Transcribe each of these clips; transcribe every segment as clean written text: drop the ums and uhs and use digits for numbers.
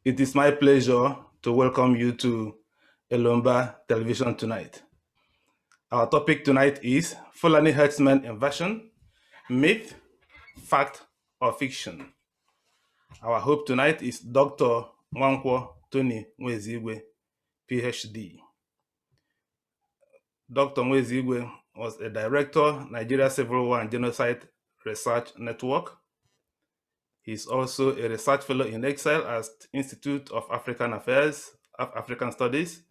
It is my pleasure to welcome you to Elomba Television tonight. Our topic tonight is Fulani herdsmen invasion, myth, fact, or fiction. Our hope tonight is Dr. Nwankwo Tony Nwaezeigwe, PhD. Dr. Nwaezeigwe was a director, Nigeria Civil War and Genocide Research Network. He's also a research fellow in exile at Institute of African Affairs, African Studies,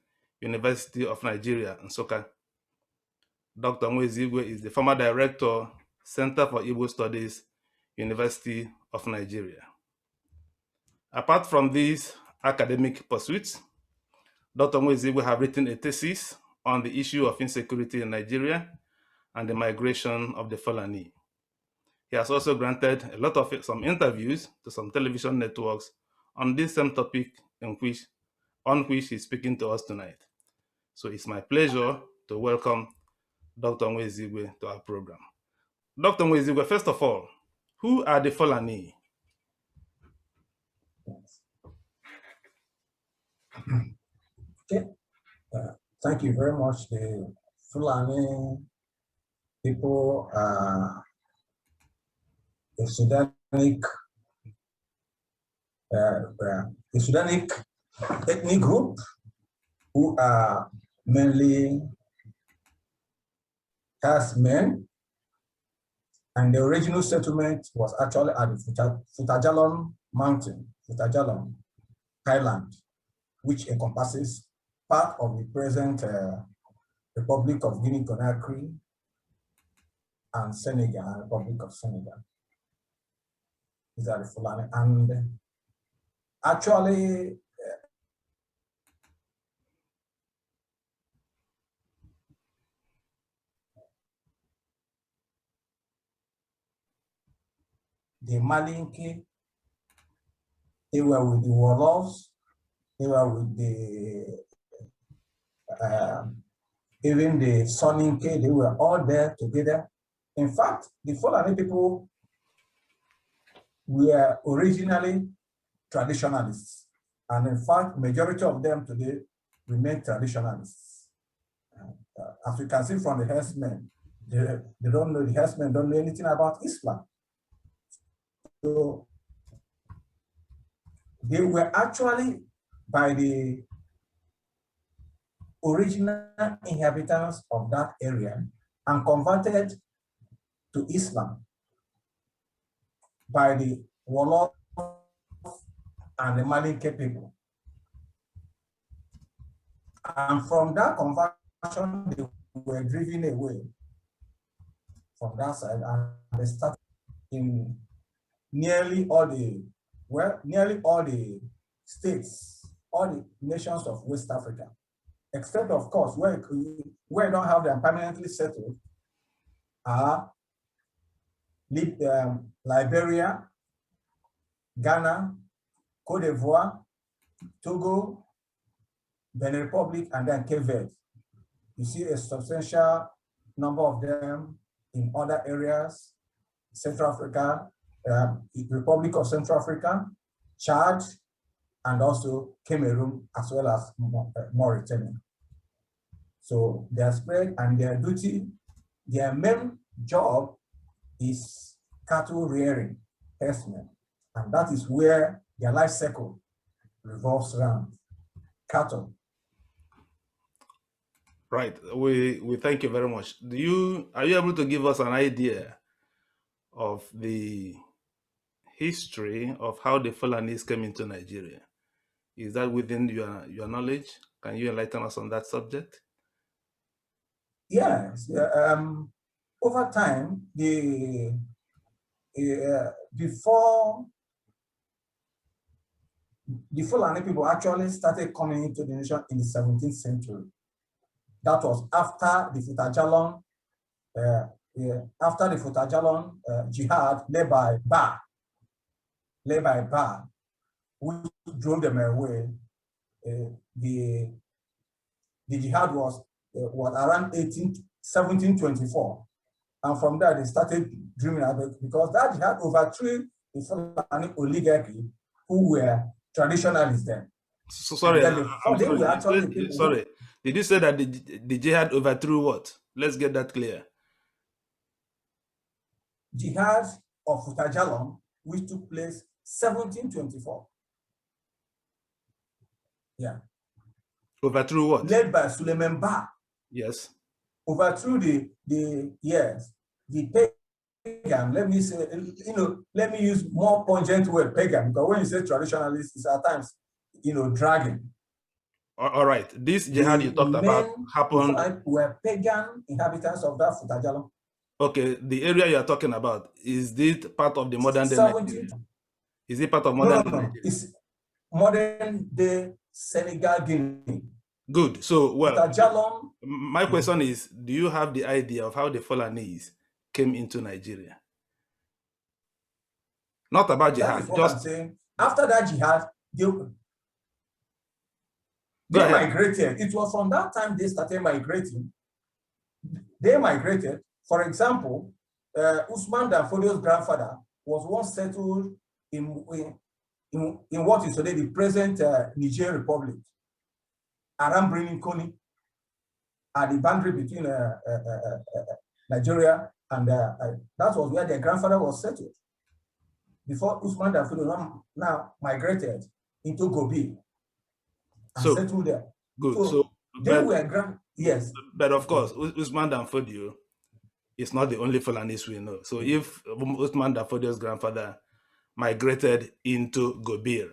University of Nigeria, Nsukka. Dr. Nwaezeigwe is the former director, Center for Igbo Studies, University of Nigeria. Apart from these academic pursuits, Dr. Nwaezeigwe have written a thesis on the issue of insecurity in Nigeria and the migration of the Fulani. He has also granted a lot of some interviews to some television networks on this same topic on which he's speaking to us tonight. So it's my pleasure to welcome Dr. Nwaezeigwe to our program. Dr. Nwaezeigwe, first of all, who are the Fulani? Okay. Thank you very much. The Fulani people are a Sudanic ethnic group who are mainly herdsmen, and the original settlement was actually at the Futajalon Mountain, Futajalon Highland, which encompasses part of the present Republic of Guinea-Conakry and Senegal, Republic of Senegal. These are the Fulani. And actually, the Malinke, they were with the Wolofs, they were with the even the Soninke, they were all there together. In fact, the Fulani people were originally traditionalists, and in fact, majority of them today remain traditionalists. As you can see from the herdsmen, they don't know, the herdsmen don't know anything about Islam. So they were actually by the original inhabitants of that area and converted to Islam by the Wolof and the Malinke people. And from that conversion, they were driven away from that side, and they started in nearly all the states, all the nations of West Africa, except of course where we don't have them permanently settled are Liberia, Ghana, Cote d'Ivoire, Togo, Benin Republic, and then Cape Verde. You see a substantial number of them in other areas, Central Africa, Republic of Central Africa, Chad, and also Cameroon, as well as Mauritania. So they are spread, and their duty, their main job is cattle rearing, herdsmen, and that is where their life cycle revolves around cattle. Right. We thank you very much. Are you able to give us an idea of the history of how the Fulanis came into Nigeria? Is that within your knowledge? Can you enlighten us on that subject? Yes. Over time, before the Fulani people actually started coming into the nation in the 17th century. That was after the Futajalon jihad led by Ba, which drove them away. The jihad was around 1724, and from there they started dreaming about it, because that jihad overthrew the Fulani oligarchy, who were traditionalists then. So sorry, I'm sorry. Sorry. Did you say that the jihad overthrew what? Let's get that clear. Jihad of Futajalon, which took place 1724. Yeah. Overthrew what? Led by Suleiman Ba. Yes. Overthrew the pagan, let me say, let me use more pungent word, pagan, because when you say traditionalist, it's at times, dragging. All right. This jihad you talked about happened. Were pagan inhabitants of that Futajalon. Okay, the area you are talking about, is it part of the modern day Nigeria? Is it part of modern day Nigeria? It's modern day Senegal, Guinea. Good. So, well, Futajalon, my question is, do you have the idea of how the Fulanese came into Nigeria? Not about jihad. That is what I'm saying. After that jihad, they migrated. It was from that time they started migrating. They migrated. For example, Usman Danfodio's grandfather was once settled in what is today the present Nigerian Republic, Arambrini Koni, at the boundary between Nigeria and that was where their grandfather was settled. Before Usman Danfodio now migrated into Gobi and settled there. Good. So they were yes. But of course, Usman Danfodio is not the only Fulanese we know. So if Usman Danfodio's grandfather migrated into Gobir,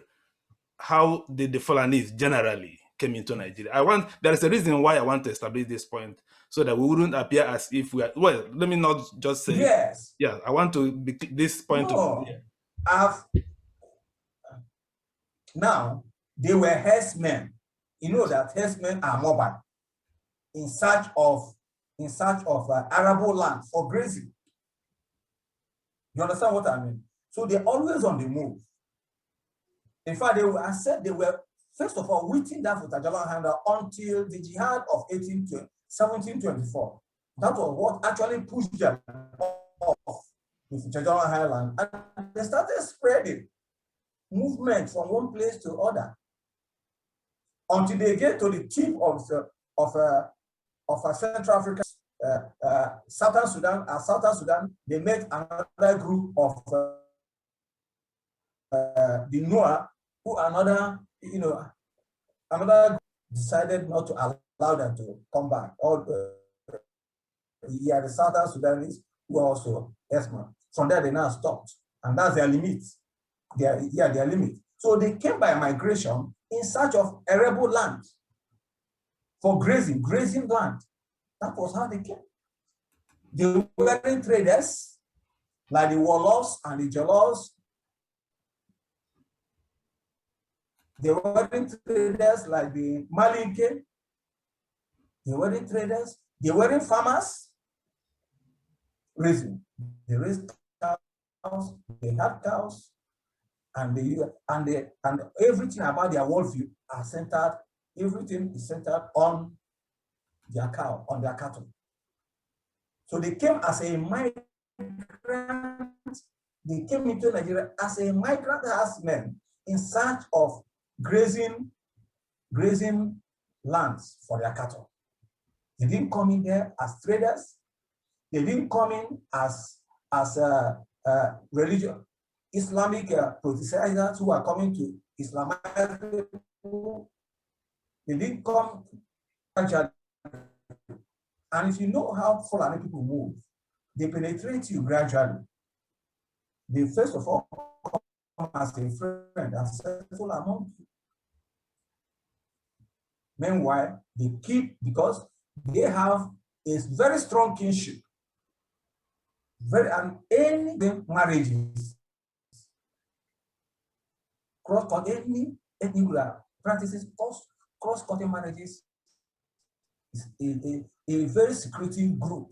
how did the Fulanese generally came into Nigeria? There is a reason why I want to establish this point, so that we wouldn't appear as if we are, well, let me not just say yes. Yeah, I want to be this point to be clear. Now they were herdsmen. You know that herdsmen are mobile in search of arable land for grazing. You understand what I mean? So they're always on the move. In fact, they were first of all within that Futajalon handle until the jihad of 1724. That was what actually pushed them off the Futajalon highland, and they started spreading movement from one place to other until they get to the tip of Central Africa, Southern Sudan. At Southern Sudan, they met another group of the Noah, who another group decided not to allow them to come back. The Southern Sudanese who are also herdsmen. From there, they now stopped, and that's their limit. Their limit. So they came by migration in search of arable land for grazing land. That was how they came. They were traders like the Wolofs and the Jolos. They weren't traders like the Malinke. They weren't traders. They weren't farmers. Raising. They raised cows. They had cows, and everything about their worldview are centered. Everything is centered on their cow, on their cattle. So they came as a migrant. They came into Nigeria as a migrant herdsmen in search of grazing lands for their cattle. They didn't come in there as traders. They didn't come in as religion, Islamic politicizers who are coming to Islamize people. They didn't come gradually. And if you know how Fulani people move, they penetrate you gradually. They first of all come as a friend and settle among you. Meanwhile, they keep, because they have a very strong kinship. And any marriages, cross-cutting, practices, cross-cutting marriages is a very secretive group,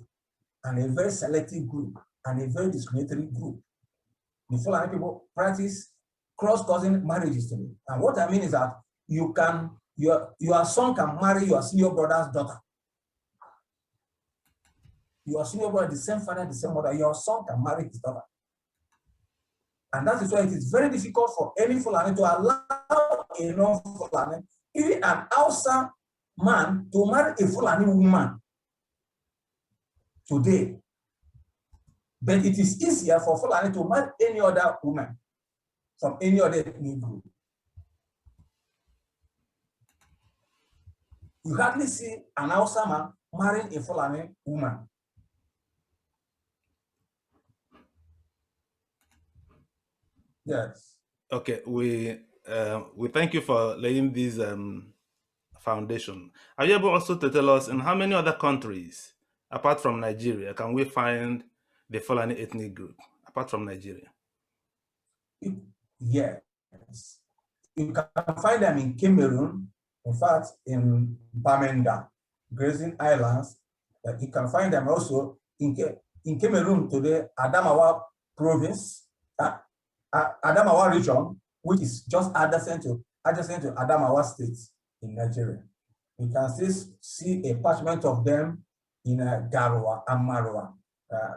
and a very selective group, and a very discriminatory group. The Fulani people practice cross-cutting marriages today. And what I mean is that your son can marry your senior brother's daughter. Your senior brother, the same father, the same mother, your son can marry his daughter. And that is why it is very difficult for any Fulani to allow a non-Fulani, even an Hausa man, to marry a Fulani woman today. But it is easier for Fulani to marry any other woman from any other ethnic group. You hardly see an Hausa man marrying a Fulani woman. Yes. Okay, we thank you for laying this foundation. Are you able also to tell us in how many other countries, apart from Nigeria, can we find the Fulani ethnic group, apart from Nigeria? Yes. You can find them in Cameroon, in fact, in Bamenda, Grazing Islands. You can find them also in Cameroon today, Adamawa province, Adamawa region, which is just adjacent to Adamawa state in Nigeria. You can still see a parchment of them in Garoua and Maroua,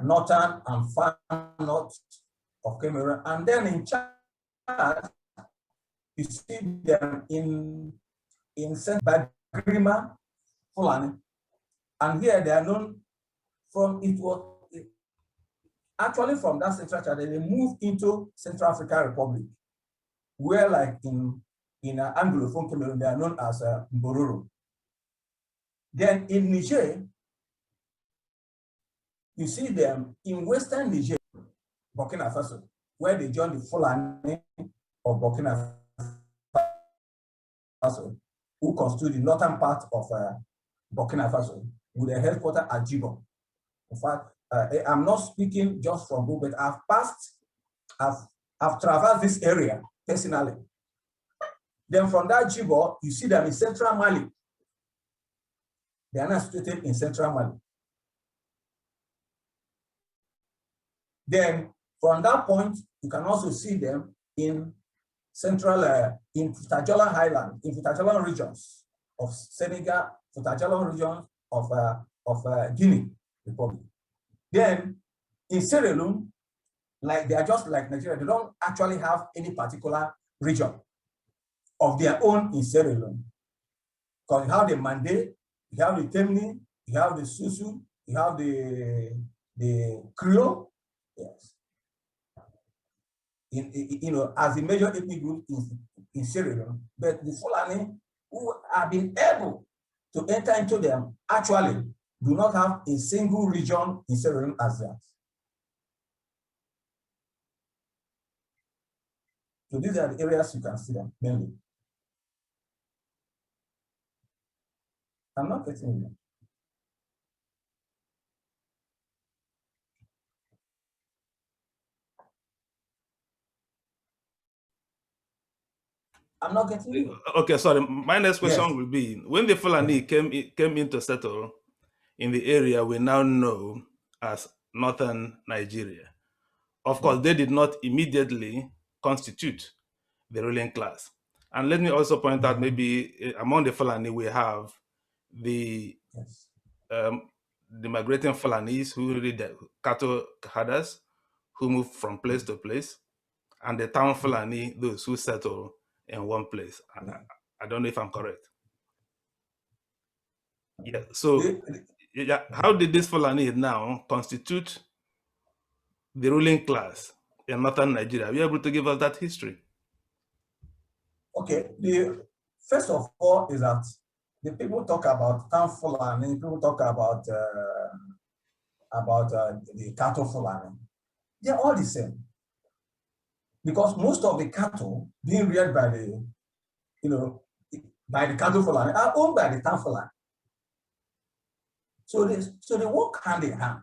northern and far north of Cameroon. And then in Chad, you see them in Bagrima, Fulani. And here they are known from, actually from that Central Chad, they moved into Central African Republic, where like in Anglophone Cameroon, they are known as Mbororo. Then in Niger, you see them in Western Niger, Burkina Faso, where they joined the Fulani of Burkina Faso, who constitute the northern part of Burkina Faso, with a headquarters at Djibouti. In fact, I'm not speaking just from book, but I've traversed this area personally. Then from that Djibouti, you see them in central Mali. They are not situated in central Mali. Then from that point, you can also see them in central, in Futajola Highland, in Futajola regions of Senegal, Futajola region of Guinea Republic. Then in Sierra Leone, like they are just like Nigeria, they don't actually have any particular region of their own in Sierra Leone. Because you have the Mande, you have the Temni, you have the Susu, you have the Creole, yes. As a major ethnic group in Sierra Leone, but the Fulani who have been able to enter into them actually do not have a single region in Sierra Leone as that. So these are the areas you can see them mainly. I'm not getting you. I'm not getting you. Okay, sorry. My next question will be, when the Fulani came in to settle in the area we now know as northern Nigeria, of course, they did not immediately constitute the ruling class. And let me also point out, maybe among the Fulani, we have the migrating Fulanis who really the cattle herders who move from place to place, and the town Fulani, those who settle in one place. And I don't know if I'm correct. Yeah. So, yeah, how did this Fulani now constitute the ruling class in northern Nigeria? Are you able to give us that history? Okay. The first of all is that the people talk about town Fulani, people talk about the cattle Fulani. They're all the same. Because most of the cattle being reared by the, by the cattle Fulani are owned by the town Fulani. So they work hand in hand.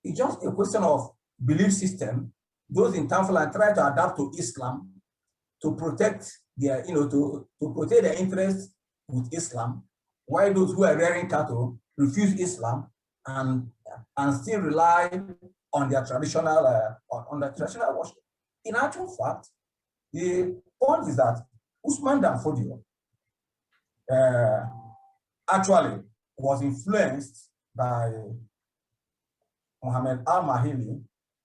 It's just a question of belief system. Those in town Fulani try to adapt to Islam to protect their, to protect their interests with Islam, while those who are rearing cattle refuse Islam and still rely on their traditional worship. In actual fact, the point is that Usman Dan Fodio actually was influenced by Muhammad al-Mahili,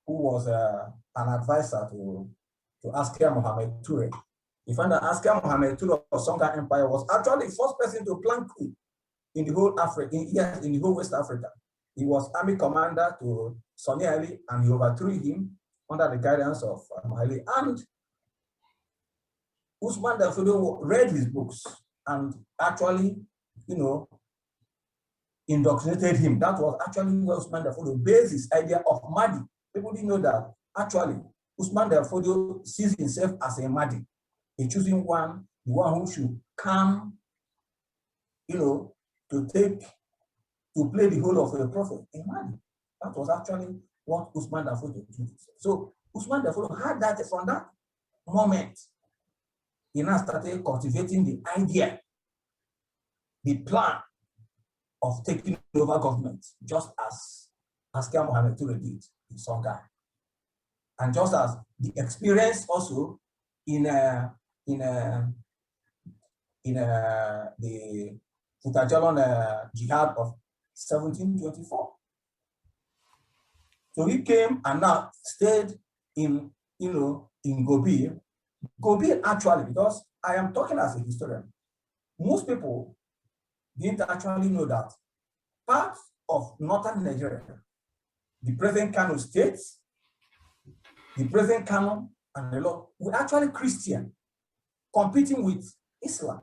who was an advisor to to Askia Mohammed Toure. He found that Askia Mohammed Toure of Songhai Empire was actually the first person to plan coup in the whole Africa, in the whole West Africa. He was army commander to Sonny Ali, and he overthrew him under the guidance of Ali. And Usman Dan Fodio read his books and actually, indoctrinated him. That was actually where Usman Dan Fodio based his idea of Mahdi. People didn't know that actually Usman Dan Fodio sees himself as a Mahdi, a choosing one, the one who should come, to play the role of a prophet, a Mahdi. That was actually what Usman Dan Fodio did. So Usman Dan Fodio had that from that moment. He now started cultivating the idea, the plan of taking over government, just as Askia Mohammed Toure did in Songhai. And just as the experience also in the Futajalon jihad of 1724. So he came and now stayed in Gobir. Gobir actually, because I am talking as a historian, most people didn't actually know that part of northern Nigeria, the present Kano states, the present Kano and the lot, were actually Christian, competing with Islam.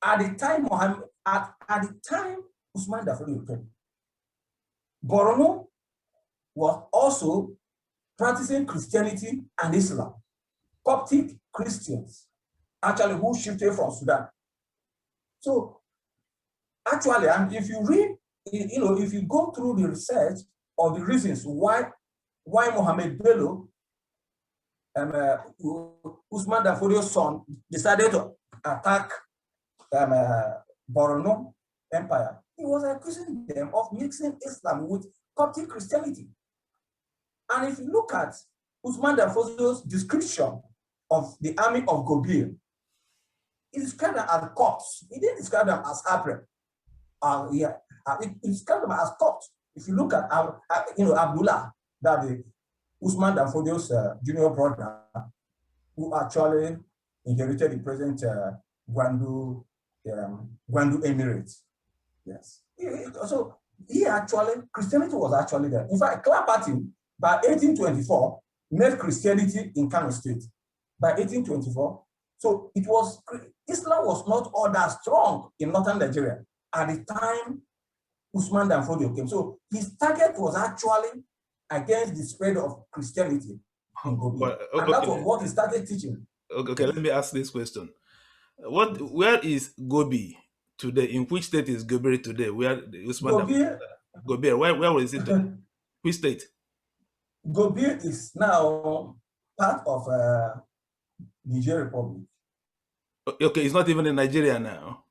At the time Usman Dan Fodio came, Borno was also practicing Christianity and Islam. Coptic Christians, actually, who shifted from Sudan. So, actually, and if you read, if you go through the research of the reasons why Mohammed Bello, Usman Dan Fodio's son, decided to attack Borno Empire, he was accusing them of mixing Islam with Coptic Christianity. And if you look at Usman Dan Fodio's description of the army of Gobir, he described them as Copts. He didn't describe them as Arab. He described them as Copts. If you look at Abdullah, that the Usman Dan Fodio's junior brother, who actually inherited the present Gwandu Emirates. Yes. So Christianity was actually there. In fact, Clapperton, by 1824, made Christianity in Kano State. By 1824, so Islam was not all that strong in northern Nigeria at the time Usman Dan Fodio came. So his target was actually against the spread of Christianity in Gobir. And that was what he started teaching. Okay, let me ask this question. Where is Gobi today? In which state is Gobir today? Where Usman Gobir, where is it today? Which state? Gobir is now part of Nigerian Republic. Okay, it's not even in Nigeria now.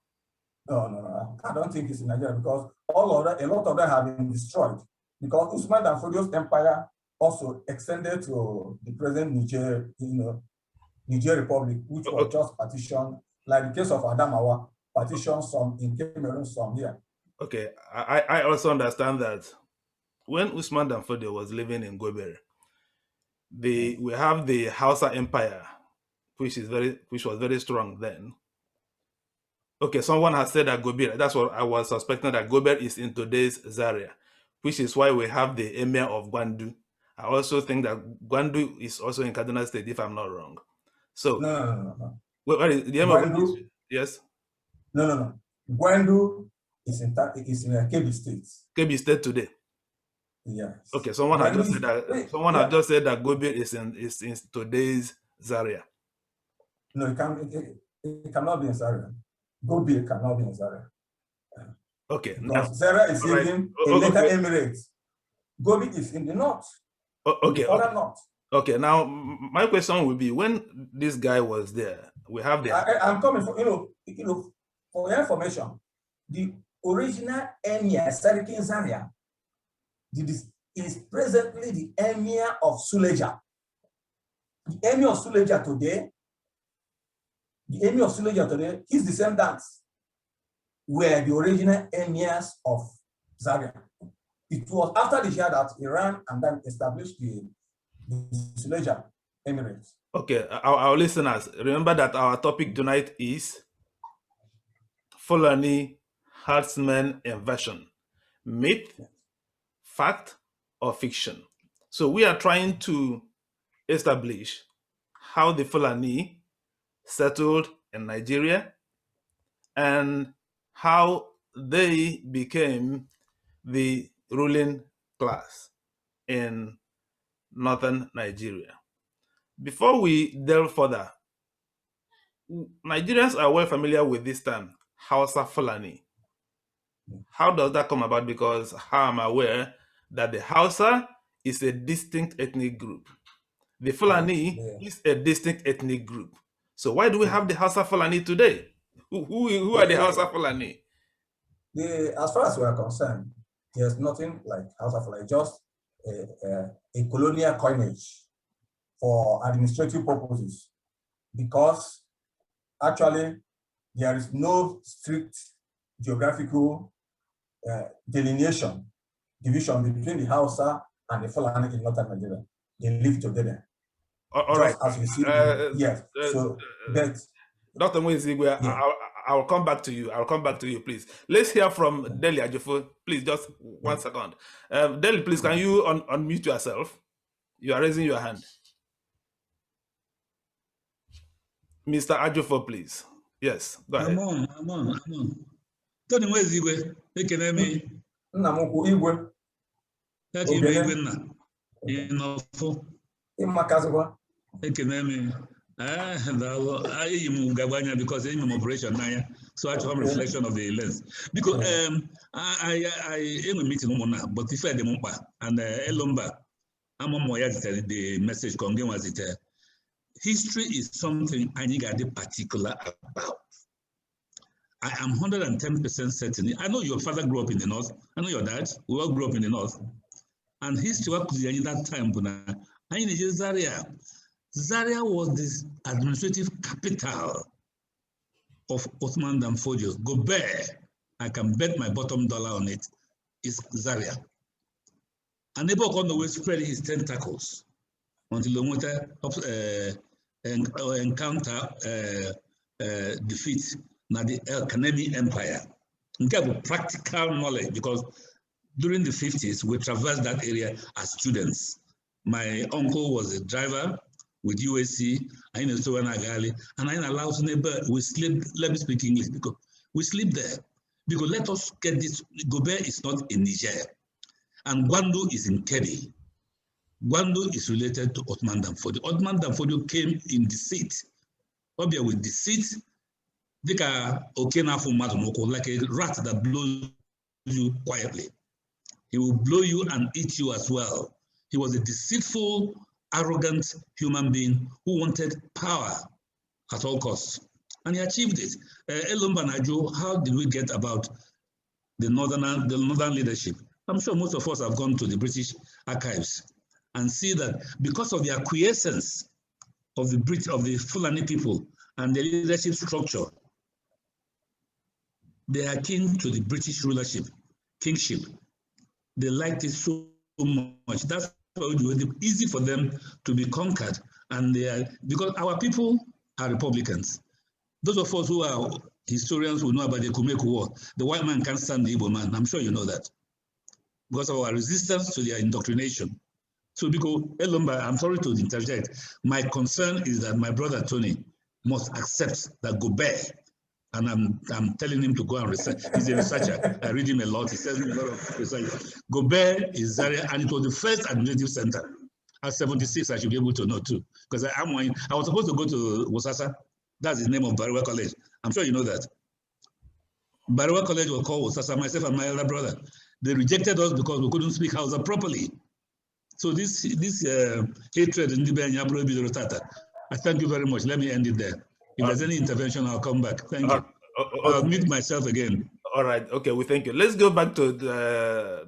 No. I don't think it's in Nigeria because a lot of them have been destroyed. Because Usman Dan Fodio's empire also extended to the present Niger Republic, which was just partitioned, like the case of Adamawa, partitioned some in Cameroon, some here. Okay, I also understand that when Usman Dan Fodio was living in Gobir, we have the Hausa Empire, which was very strong then. Okay, someone has said that Gobir, that's what I was suspecting, that Gobir is in today's Zaria, which is why we have the Emir of Gwandu. I also think that Gwandu is also in Kaduna State, if I'm not wrong. So, No. Where is the Emir of Gwandu? Yes? No. Gwandu is in Kebbi State. Kebbi State today? Yes. Okay, someone had just said that. Someone had just said that Gobir is in today's Zaria. No, it cannot be in Zaria. Gobir cannot be in Zaria. Okay. Now, Zaria is in the later Emirates. Gobir is in the north. Okay. North. Okay. Now, my question would be: when this guy was there, we have the. I'm coming for for your information. The original emir, Serikin Zaria, is presently the emir of Suleja. The emir of Suleja today, his descendants were the original emirs of Zaria. It was after the Shah that Iran and then established the Suleja Emirates. Okay, our listeners, remember that our topic tonight is Fulani herdsmen invasion. Myth, fact, or fiction? So we are trying to establish how the Fulani settled in Nigeria and how they became the ruling class in northern Nigeria. Before we delve further, Nigerians are well familiar with this term, Hausa Fulani. How does that come about? Because how I'm aware that the Hausa is a distinct ethnic group. The Fulani is a distinct ethnic group. So why do we have the Hausa Fulani today? Who are the Hausa Fulani? As far as we are concerned, there's nothing like House of Fulani, just a colonial coinage for administrative purposes, because actually there is no strict geographical division between the Hausa and the Fulani in northern Nigeria. They live together. All just right. as we see. Yes. So that. Dr. Nwaezeigwe, Yeah. I'll come back to you. I'll come back to you, please. Let's hear from Deli Ajofo. Please, just 1 second. Deli, please, can you unmute yourself? You are raising your hand. Mr. Ajofo, please. Yes, go ahead. I'm on. Tony Nwaezeigwe, ekene m. Nna m ukwu Igwe. Ya ka Igwe nna. Ịnọfụ. Ịmakazịkwa. Ekene m. Daalụ. Eyi m gagba because eyi m operation n'anya. So I have reflection of the lens. Because I enwe meeting ụmụnna, but ife dị m mkpa. And Elomba, amụmụ ya zitere the message ka onge nwazitere. History is something I need to be particular about. I am 110% certain. I know your father grew up in the north. I know your dad. We all grew up in the north. And history was in that time. Zaria. Zaria was this administrative capital of Ottoman Danfodio. Gobert, I can bet my bottom dollar on it, is Zaria. And Nebok on the way spread his tentacles until the encounter defeat the El Kanemi Empire. We have practical knowledge because during the 50s, we traversed that area as students. My uncle was a driver with USC, I know Agali, and I allowed neighbor, we sleep, let me speak English, because we sleep there. Because let us get this, Gobert is not in Niger, and Gwandu is in Kebbi. Gwandu is related to Ottoman Danfodio. Ottoman Danfodio came in deceit. Obia with deceit, like a rat that blows you quietly. He will blow you and eat you as well. He was a deceitful, arrogant human being who wanted power at all costs. And he achieved it. Elomba Najo, how did we get about the northern leadership? I'm sure most of us have gone to the British archives and see that because of the acquiescence of the Fulani people and the leadership structure, they are kin to the British rulership, kingship. They liked it so much. That's why it was easy for them to be conquered. And they are, because our people are Republicans. Those of us who are historians who know about the Kumeku War, the white man can't stand the Igbo man. I'm sure you know that. Because of our resistance to their indoctrination. So because, Elomba, I'm sorry to interject. My concern is that my brother Tony must accept that Gobert, and I'm telling him to go and research. He's a researcher. I read him a lot. He says a lot of research. Gobert is Zaria, and it was the first administrative center. At 76, I should be able to know too. Because I was supposed to go to Wosasa. That's the name of Bariwa College. I'm sure you know that. Bariwa College was called Wosasa, myself and my elder brother. They rejected us because we couldn't speak Hausa properly. So this hatred in Libya, I thank you very much. Let me end it there. If there's any intervention, I'll come back. Thank you. I'll mute myself again. All right. Okay. We thank you. Let's go back to the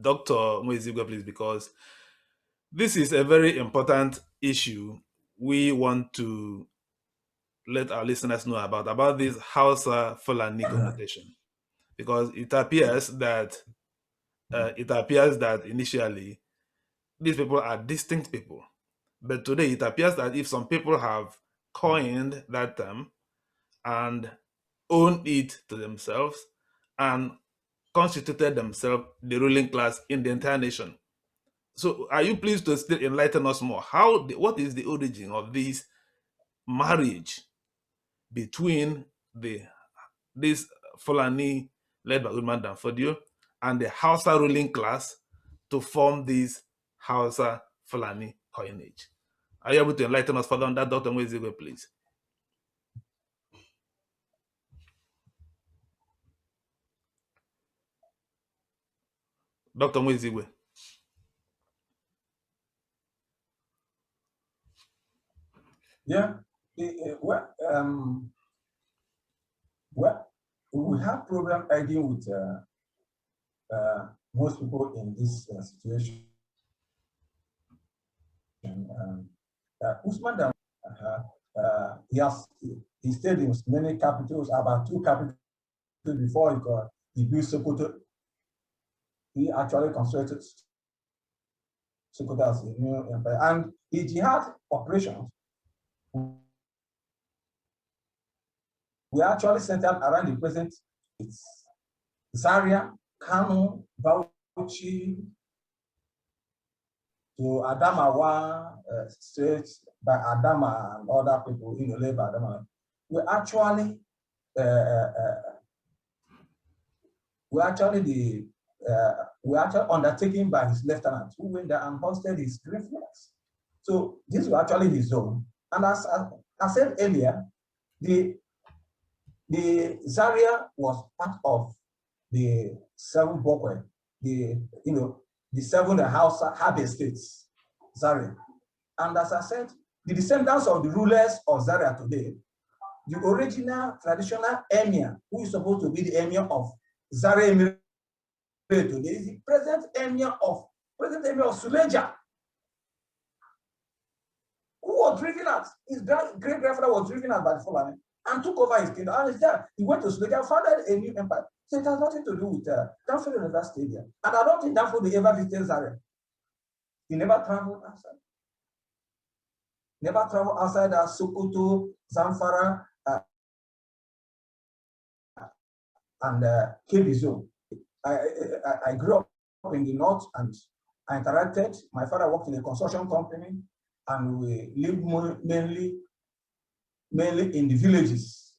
Dr. Nwaezeigwe, please, because this is a very important issue we want to let our listeners know about this Hausa Fulani connotation, because it appears that initially these people are distinct people, But today it appears that if some people have coined that term and owned it to themselves and constituted themselves the ruling class in the entire nation. So are you pleased to still enlighten us more? What is the origin of this marriage between this Fulani led by Usman Dan Fodio and the Hausa ruling class to form this Hausa Fulani coinage? Are you able to enlighten us further on that, Dr. Nwaezeigwe, please? Dr. Nwaezeigwe. Yeah. Well, we have problem arguing with most people in this situation. Usman Dan, he stayed in many capitals, about 2 capitals before he built Sokoto. He actually constructed Sokoto as a new empire, and his jihad operations we actually centered around the present Zaria, Kano, Bauchi, to Adamawa State by Adama and other people in the labor Adama. We actually undertaken by his lieutenant who went there and hosted his reflex. So this was actually his zone. And as I said earlier, the Zaria was part of the 7 Bokwe, the 7 Hausa Habe states, Zaria. And as I said, the descendants of the rulers of Zaria today, the original traditional emir, who is supposed to be the emir of Zaria Emirate today, is the present emir of Suleja, who was driven out. His great-grandfather was driven out by the Fulani and took over his kingdom. And he went to Suleja and founded a new empire. So it has nothing to do with Danford University Stadium. And I don't think Danford ever visited Zaria. He never traveled outside. Never traveled outside Sokoto, Zamfara, and Kebbi zone. I grew up in the north and I interacted. My father worked in a construction company and we lived mainly in the villages.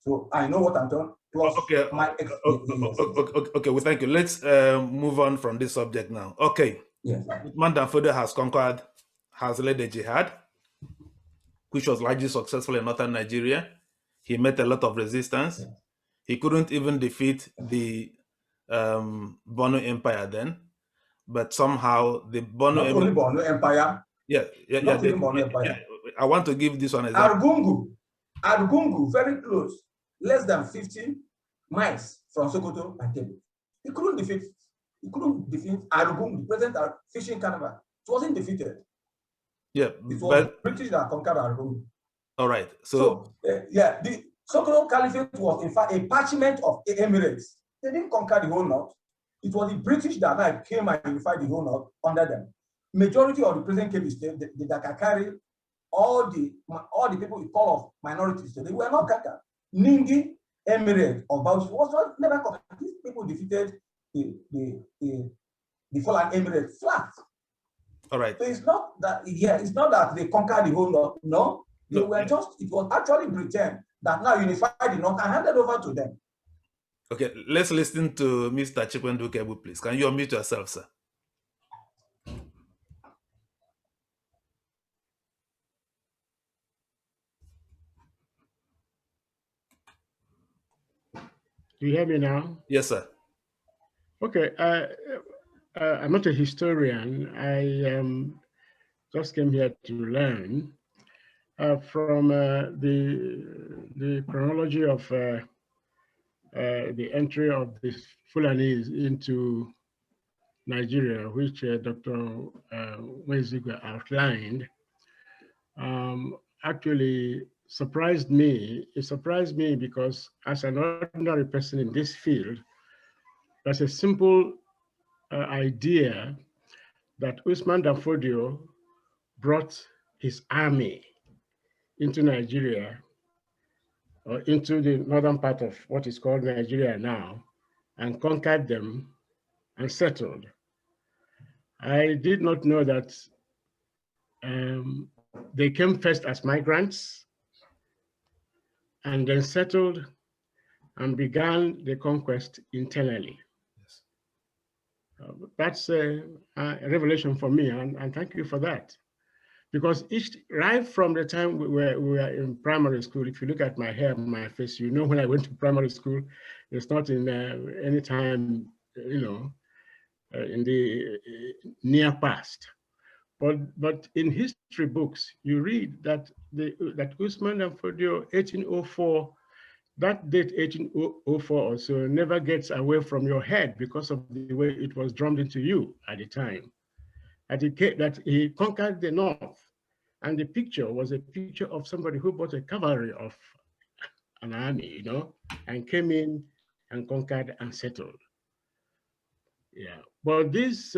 So I know what I'm talking. Okay. Okay, well, thank you. Let's move on from this subject now. Okay. Yes. Usman Dan Fodio has led a jihad, which was largely successful in northern Nigeria. He met a lot of resistance. Yes. He couldn't even defeat the Bono Empire then, but somehow the Bono Not only Bono Empire. Yeah. Bono Empire. I want to give this one example. Argungu, very close, less than 50 miles from Sokoto and Kebbi. He couldn't defeat Argungu, the present fishing carnival. It wasn't defeated. Yeah, it was British that conquered Argungu. All right. So the Sokoto Caliphate was in fact a parchment of Emirates. They didn't conquer the whole north. It was the British that came and unified the whole north under them. Majority of the present Kebbi state, the Dakakari, all the people we call of minorities today were not conquered. Ningi Emirate of Bauchi was never conquered. These people defeated the Fulani Emirate flat. All right. So it's not that they conquered the whole north. No, they were just, it was actually pretend that now unified the north and handed over to them. Okay, let's listen to Mr. Chikwendu Kebu, please. Can you unmute yourself, sir? Do you hear me now? Yes, sir. Okay. I'm not a historian. I just came here to learn from the chronology of the entry of the Fulanese into Nigeria, which Dr. Nwaezeigwe outlined. Actually surprised me. It surprised me because as an ordinary person in this field, there's a simple idea that Usman Dan Fodio brought his army into Nigeria, or into the northern part of what is called Nigeria now, and conquered them and settled. I did not know that they came first as migrants and then settled and began the conquest internally. Yes. That's a revelation for me, and thank you for that. Because right from the time we were in primary school, if you look at my hair, my face, you know when I went to primary school, it's not in any time, in the near past. But in history books, you read that that Usman and Fodio 1804, that date 1804 or so never gets away from your head because of the way it was drummed into you at the time. That he conquered the north. And the picture was a picture of somebody who bought a cavalry of an army, and came in and conquered and settled. Yeah, but this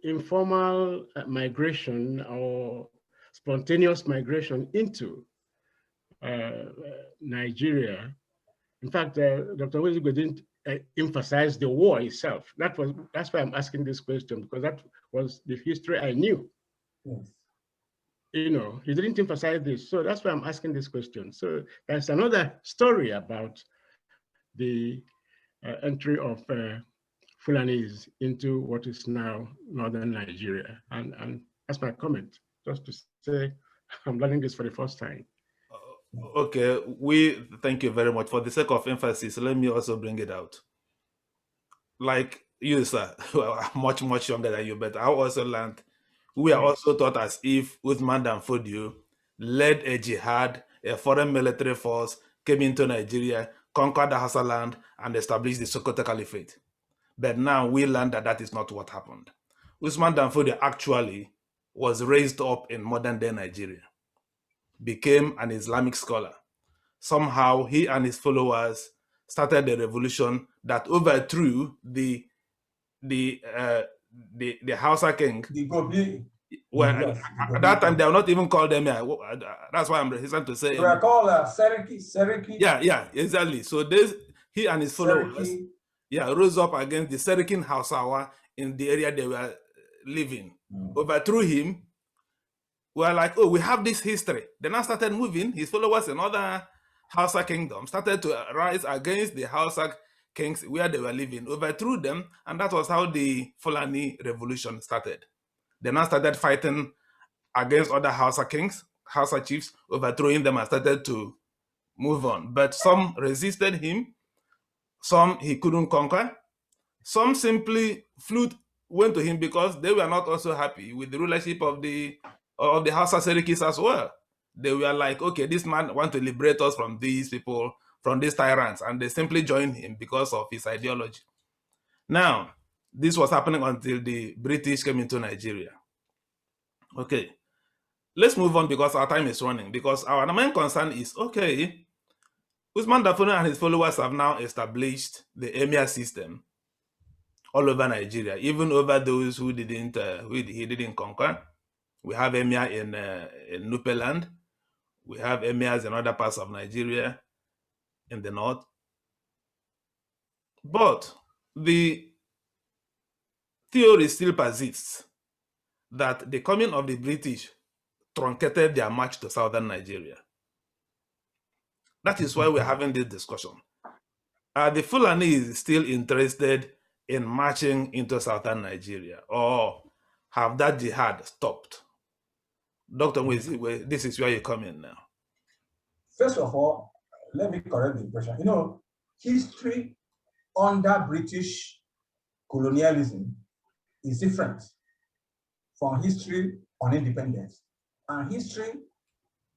informal migration or spontaneous migration into Nigeria, in fact, Dr. Nwaezeigwe didn't emphasize the war itself. That's why I'm asking this question, because that was the history I knew. Yes. He didn't emphasize this. So that's why I'm asking this question. So there's another story about the entry of Fulanis into what is now northern Nigeria. And that's my comment, just to say I'm learning this for the first time. Okay, we thank you very much. For the sake of emphasis, let me also bring it out. Like you, sir, I'm much younger than you, but I also learned, we are also taught as if Usman Dan Fodio led a jihad, a foreign military force, came into Nigeria, conquered the Hausa land, and established the Sokoto Caliphate. But now we learn that that is not what happened. Usman Dan Fodio actually was raised up in modern-day Nigeria, became an Islamic scholar. Somehow he and his followers started a revolution that overthrew the Hausa king. Well, Yes, at that time they were not even called them. That's why I'm hesitant to say. They were called Seriki. Yeah, exactly. So he and his followers, rose up against the Serikin Hausawa in the area they were living. Overthrew him. We're like, oh, we have this history. Then I started moving. His followers in other Hausa kingdoms started to rise against the Hausa kings where they were living, overthrew them, and that was how the Fulani revolution started. They now started fighting against other Hausa kings, Hausa chiefs, overthrowing them, and started to move on. But some resisted him, some he couldn't conquer, some simply went to him because they were not also happy with the rulership of the Hausa Serikis as well. They were like, okay, this man wants to liberate us from these people, from these tyrants, and they simply joined him because of his ideology. Now, this was happening until the British came into Nigeria. Okay, let's move on because our time is running, because our main concern is, okay, Usman Dan Fodio and his followers have now established the emir system all over Nigeria, even over those who he didn't conquer. We have emir in Nupe land. We have emirs in other parts of Nigeria in the north. But the theory still persists that the coming of the British truncated their march to southern Nigeria. That is why we're having this discussion. Are the Fulani still interested in marching into southern Nigeria, or have that jihad stopped? Dr. Nwaezeigwe, this is where you come in now. First of all, let me correct the impression. History under British colonialism is different from history on independence. And history,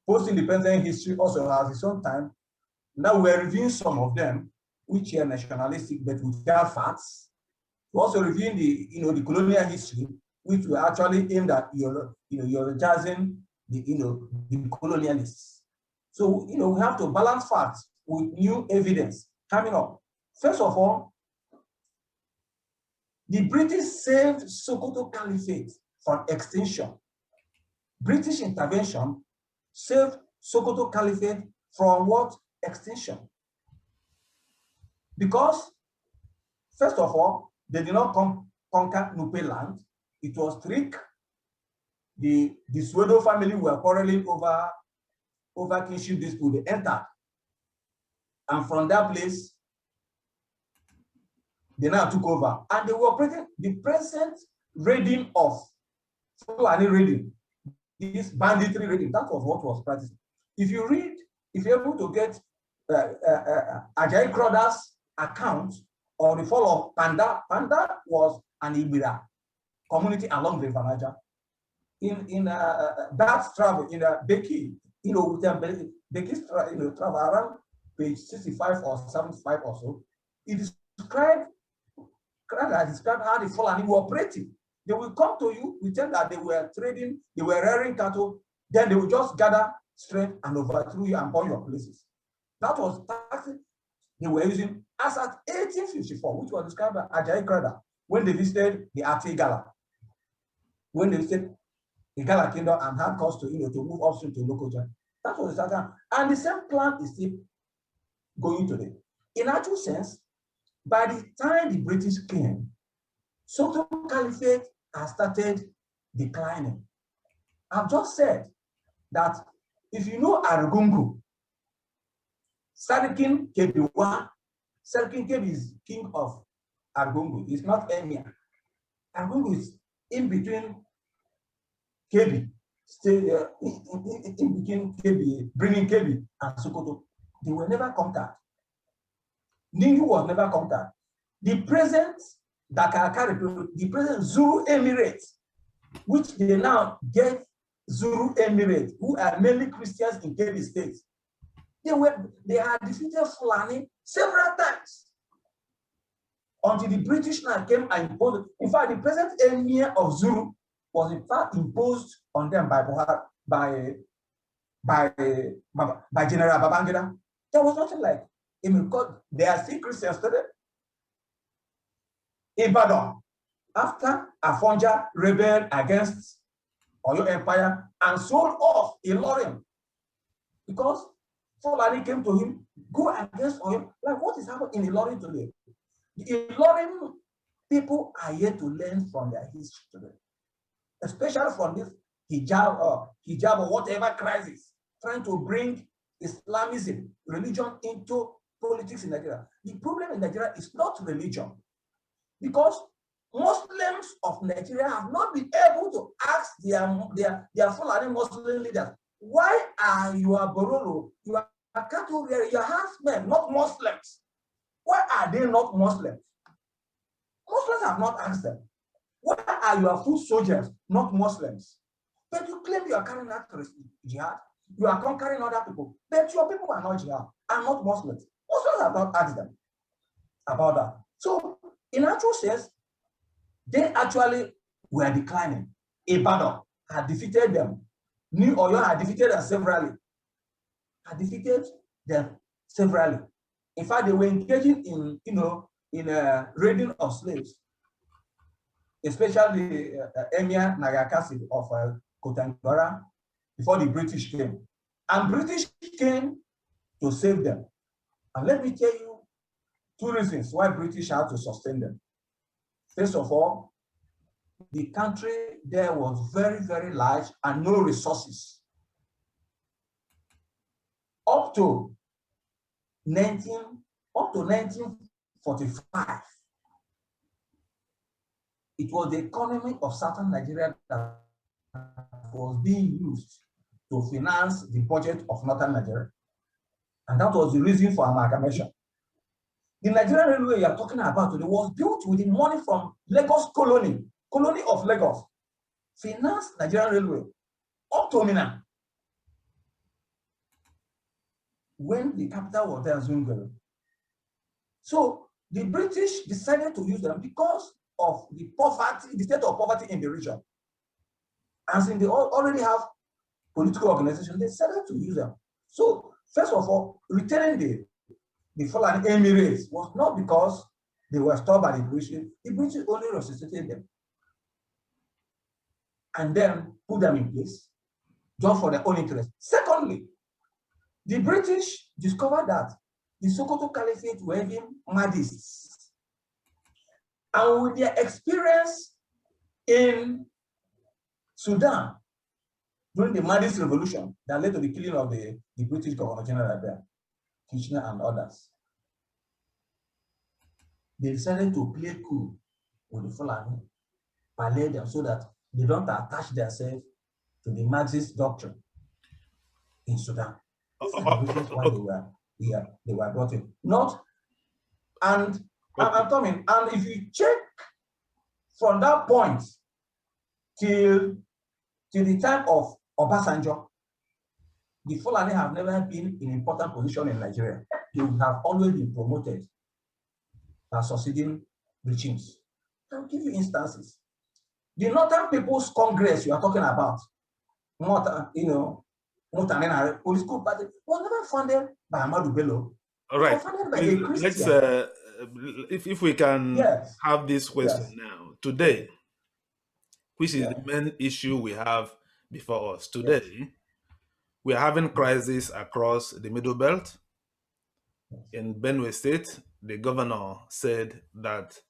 post-independent history, also has its own time. Now we're reviewing some of them, which are nationalistic but without facts. We're also reviewing the colonial history, which were actually aimed at eulogizing the colonialists. So we have to balance facts with new evidence coming up. First of all, the British saved Sokoto Caliphate from extinction British intervention saved Sokoto Caliphate from what? Extinction. Because, first of all, they did not conquer Nupe land. It was trick. The Swedo family were quarreling over kinship dispute. They entered. And from that place, they now took over. And they were operating the present raiding of Fulani raiding, this banditry raiding. That was what was practiced. If you read, if you're able to get Ajayi Crowder's account of the fall of Panda, Panda was an Ibira community along the River Niger. In that travel, in Beki, with Beki's travel around page 65 or 75 or so, it described how the Fulani were operating. They will come to you, we tell that they were trading, they were rearing cattle, then they will just gather strength and overthrow you and burn your places. That was tactic they were using as at 1854, which was described by Ajayi Crowder when they visited the Ati Gala. When they visited the Gala Kingdom and had cause to move upstream to Lokoja. That was the second. And the same plan is still going today. In actual sense, by the time the British came, Sokoto Caliphate has started declining. I've just said that if you know Argungu, Sarikin Kebi Sarikin Kebi is king of Argungu. It's not Emir. Argungu is in between Kebi, in between Kebi, bringing Kebi and Sokoto. They were never conquered. Ningu was never conquered. The present Dakar, the present Zulu Emirate, which they now get Zulu Emirate, who are mainly Christians in Kebi State. They had defeated Fulani several times until the British now came and imposed. In fact, the present emir of Zulu was in fact imposed on them by General Babangida. There was nothing like him because they are still Christians today. Ibadan, after Afonja rebelled against Oyo Empire and sold off Ilorin because Fulani came to him, go against Oyo. Like what is happening in Ilorin today? The Ilorin people are yet to learn from their history today, especially from this hijab or whatever crisis, trying to bring Islamism, religion into politics in Nigeria. The problem in Nigeria is not religion, because Muslims of Nigeria have not been able to ask their Fulani Muslim leaders, why are you a Bororo, you are a cattle rearer, you are herdsmen, not Muslims? Why are they not Muslims? Muslims have not asked them. Why are your foot soldiers not Muslims? But you claim you are carrying out jihad, you are conquering other people, but your people are not jihad, are not Muslims. Muslims have not asked them about that. So, in actual sense, they actually were declining. Ibadan had defeated them. New Oyo had defeated them severally. In fact, they were engaging in a raiding of slaves, especially Emir Nagakasi of Kotangora, before the British came. And British came to save them. And let me tell you two reasons why British had to sustain them. First of all, the country there was very, very large and no resources. Up to 1945, it was the economy of southern Nigeria that was being used to finance the budget of northern Nigeria. And that was the reason for amalgamation. The Nigerian railway you are talking about today was built with the money from Lagos colony of Lagos, financed Nigerian railway up to Mina, when the capital was there, Zungere. So the British decided to use them because of the poverty, the state of poverty in the region. And since they already have political organization, they decided to use them. So first of all, retaining the Fulani Emirates was not because they were stopped by the British. The British only resuscitated them and then put them in place. just for their own interest. Secondly, the British discovered that the Sokoto Caliphate were even Mahdists. And with their experience in Sudan during the Mahdist revolution that led to the killing of the British Governor General there, Kitchener and others, they decided to play cool with the Fulani, parley them so that they don't attach themselves to the Marxist doctrine in Sudan. These are the reasons why they were brought in. Not, and I'm coming, and if you check from that point till the time of Obasanjo, the Fulani have never been in important position in Nigeria. They have always been promoted by succeeding regimes. I'll give you instances. The Northern People's Congress you are talking about, political party, was never funded by Ahmadu Bello. All right. Let's if we can have this question now. Today, which is the main issue we have before us. Today, we are having crisis across the Middle Belt. In Benue State, the governor said that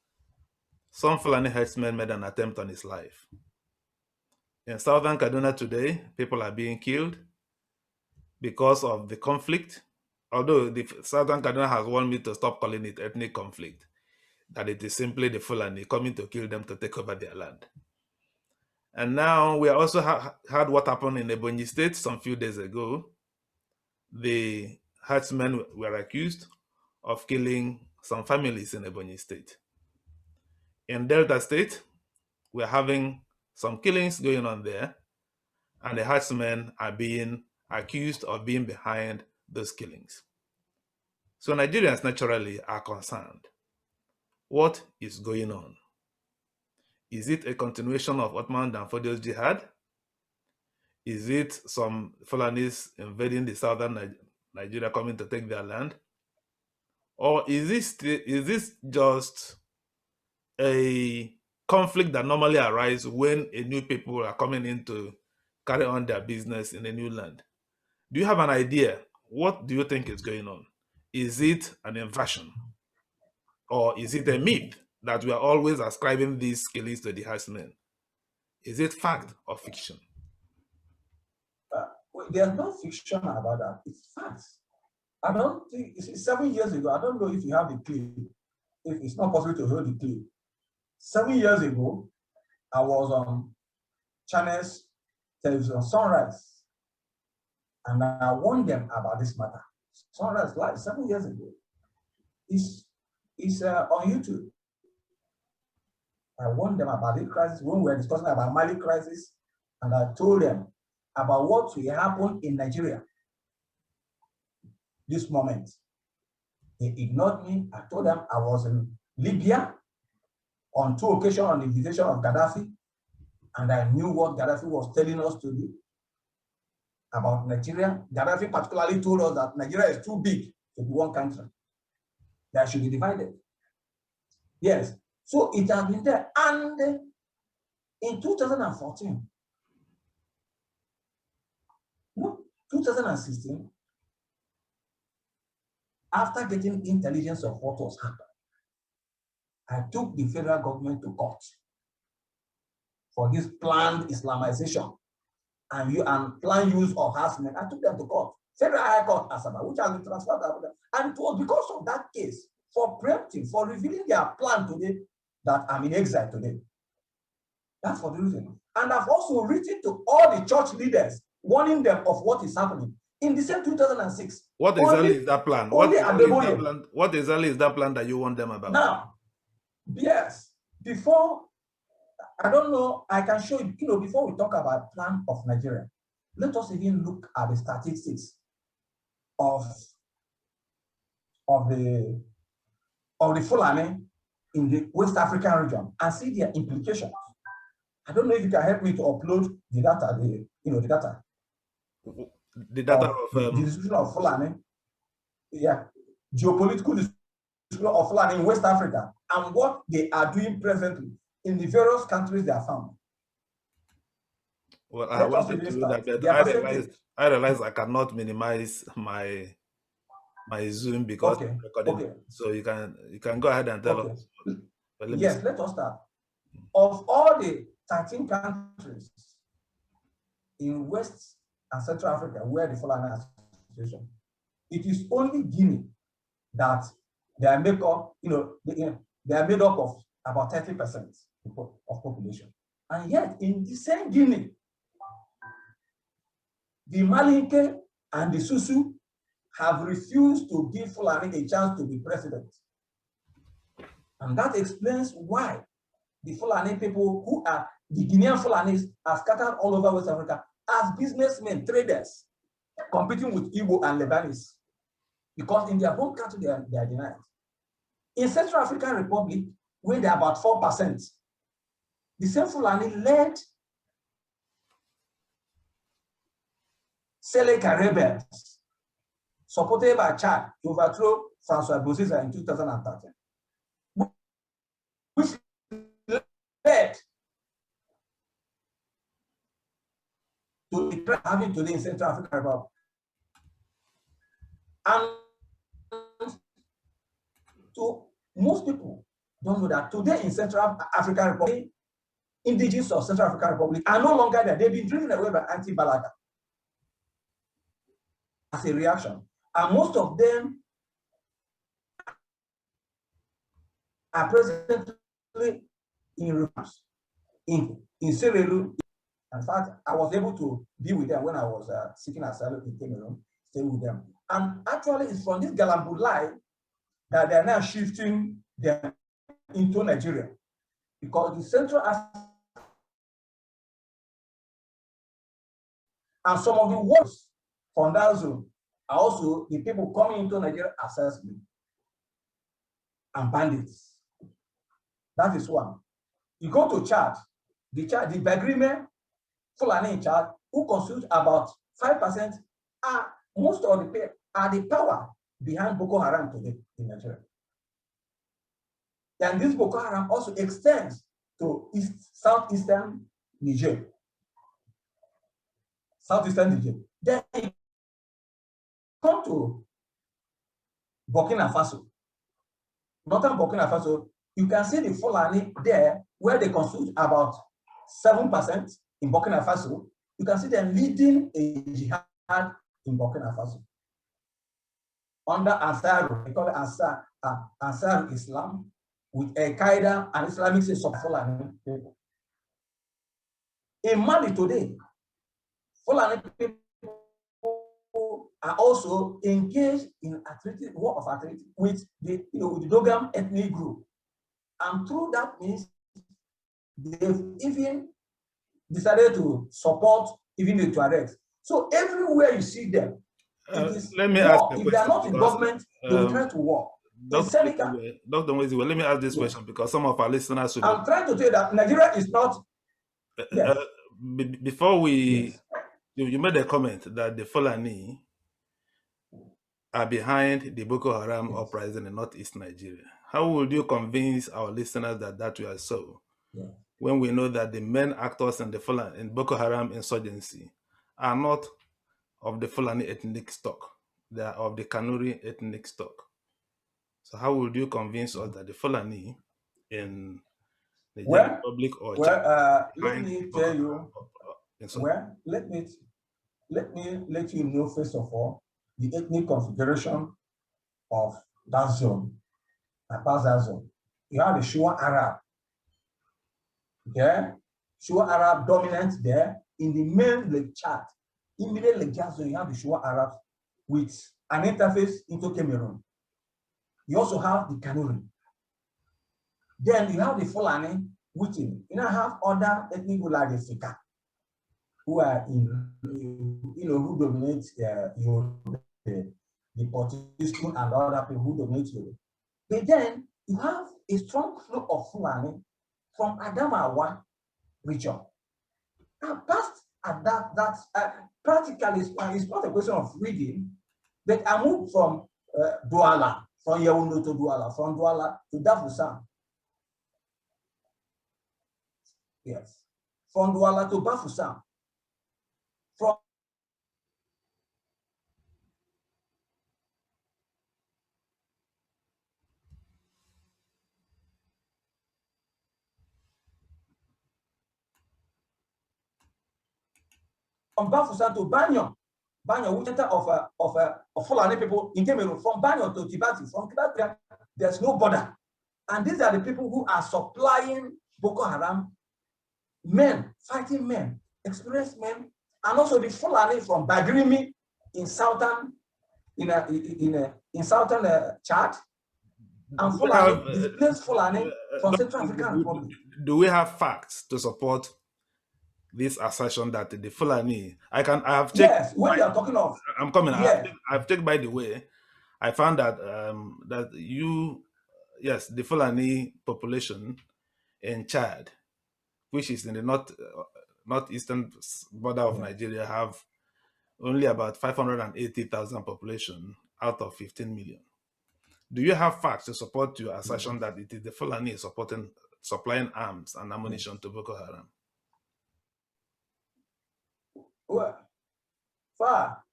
some Fulani herdsmen made an attempt on his life. In Southern Kaduna today, people are being killed because of the conflict. Although the Southern Kaduna has warned me to stop calling it ethnic conflict, that it is simply the Fulani coming to kill them to take over their land. And now we also had what happened in Ebonyi State some few days ago. The herdsmen were accused of killing some families in Ebonyi State. In Delta State, we're having some killings going on there, and the herdsmen are being accused of being behind those killings. So Nigerians naturally are concerned. What is going on? Is it a continuation of Ottoman Danfodio's jihad? Is it some Fulanis invading the southern Nigeria coming to take their land? Or is this just a conflict that normally arises when a new people are coming in to carry on their business in a new land? Do you have an idea? What do you think is going on? Is it an invasion? Or is it a myth that we are always ascribing these killings to the herdsmen? Is it fact or fiction? There's no fiction about that. It's facts. I don't think, 7 years ago, I don't know if you have the clip, if it's not possible to hold the clip. 7 years ago, I was on Channels Television Sunrise, and I warned them about this matter. Sunrise Live, 7 years ago. It's on YouTube. I warned them about the crisis when we were discussing about Mali crisis, and I told them about what will happen in Nigeria this moment. They ignored me. I told them I was in Libya on 2 occasions on the invitation of Gaddafi, and I knew what Gaddafi was telling us to do about Nigeria. Gaddafi particularly told us that Nigeria is too big to be one country, that should be divided. Yes, so it has been there. And in 2014, no, 2016, after getting intelligence of what was happening, I took the federal government to court for this planned Islamization and planned use of herdsmen. I took them to court, Federal High Court, Asaba, which has been transferred to Abuja. And it was because of that case, for preempting, for revealing their plan today, that I'm in exile today. That's for the reason. And I've also written to all the church leaders, warning them of what is happening. In the same 2006. What exactly is that plan? What exactly is that plan that you want them about? Now, yes, before, I don't know, I can show you, before we talk about plan of Nigeria, let us even look at the statistics of the Fulani in the West African region and see their implications. I don't know if you can help me to upload the data, the data. The data of the distribution of Fulani, geopolitical distribution of Fulani in West Africa and what they are doing presently in the various countries they are found. Well, I Let us wanted even to do that, start. but Their percentage. I realized I cannot minimize my Zoom because Okay, I'm recording. okay, So you can go ahead and tell okay. us. But let me Yes, let us start. Of all the 13 countries in West and Central Africa where the Fulani Association, it is only Guinea that they are made up, they are made up of about 30% of population. And yet in the same Guinea, the Malinke and the Susu have refused to give Fulani a chance to be president. And that explains why the Fulani people who are the Guinean Fulanis are scattered all over West Africa as businessmen, traders, competing with Igbo and Lebanese. Because in their home country, they are denied. In Central African Republic, where they are about 4%, the same Fulani led Seleka rebels, supported by Chad, to overthrow Francois Bozizé in 2013, which led to the crime having today in Central African Republic. And to most people don't know that today in Central African Republic, indigenous of Central African Republic are no longer there. They've been driven away by anti-Balaga as a reaction. And most of them are presently in reverse in Sierra Leone. In fact, I was able to be with them when I was seeking asylum in Cameroon, stay with them. And actually, it's from this Galambulai that they are now shifting them into Nigeria. Because the Central Africa and some of the worst from that zone are also the people coming into Nigeria as herdsmen and bandits. That is one. You go to Chad, the Bagrime Fulani in Chad, who constitute about 5%, are most of the power behind Boko Haram today in Nigeria. And this Boko Haram also extends to southeastern Niger. Southeastern Niger. Then you come to Burkina Faso. Northern Burkina Faso, you can see the Fulani there, where they constitute about 7% in Burkina Faso. You can see them leading a jihad in Burkina Faso. Under Ansar, they call it Ansar Islam, with Al-Qaeda and Islamic State of Fulani people. In Mali today, Fulani people are also engaged in war of attrition with the Dogam ethnic group. And through that means, they've even decided to support even the Tuaregs. So everywhere you see them, let me ask a question. If they are not in government, they will try to war. Dr. Nwaezeigwe, let me ask this question because some of our listeners should. I'm trying to tell you that Nigeria is not. Yes. Before we, you made a comment that the Fulani are behind the Boko Haram uprising in northeast Nigeria. How would you convince our listeners that we are so? Yeah. When we know that the main actors in the Fulani in Boko Haram insurgency are not of the Fulani ethnic stock, they are of the Kanuri ethnic stock. So how would you convince us that the Fulani in the Republic or let me tell you. Let me let you know first of all the ethnic configuration of that zone. About that zone, you have the Shua Arab. Okay, Shua Arab dominant there in the main Lake Chad. Immediately just so you have the Shua Arabs with an interface into Cameroon. You also have the Kanuri. Then you have the Fulani, which you now have other ethnic groups like the Nsukka, who are who dominate the Portuguese and other people who dominate Europe. But then you have a strong flow of Fulani from Adamawa region. Now, past at that practically it's not a question of reading, but I moved from Douala, from Yaoundé to Douala, from Douala to Bafoussam. Yes, from Douala to Bafoussam. Bafusan to Banyo. Banyo, which of Fulani people in Cameroon, from Banyo to Tibati, from Tibati, there's no border. And these are the people who are supplying Boko Haram men, fighting men, experienced men, and also the Fulani from Bagrimi in southern Chad, and Fulani, displaced Fulani from Central African Republic. Do we have facts to support this assertion that the Fulani? I have checked. Yes, when you are talking of, I'm coming. Yeah. I've checked, by the way. I found that the Fulani population in Chad, which is in the northeastern border of Nigeria, have only about 580,000 population out of 15 million. Do you have facts to support your assertion that it is the Fulani supplying arms and ammunition to Boko Haram? Well, far.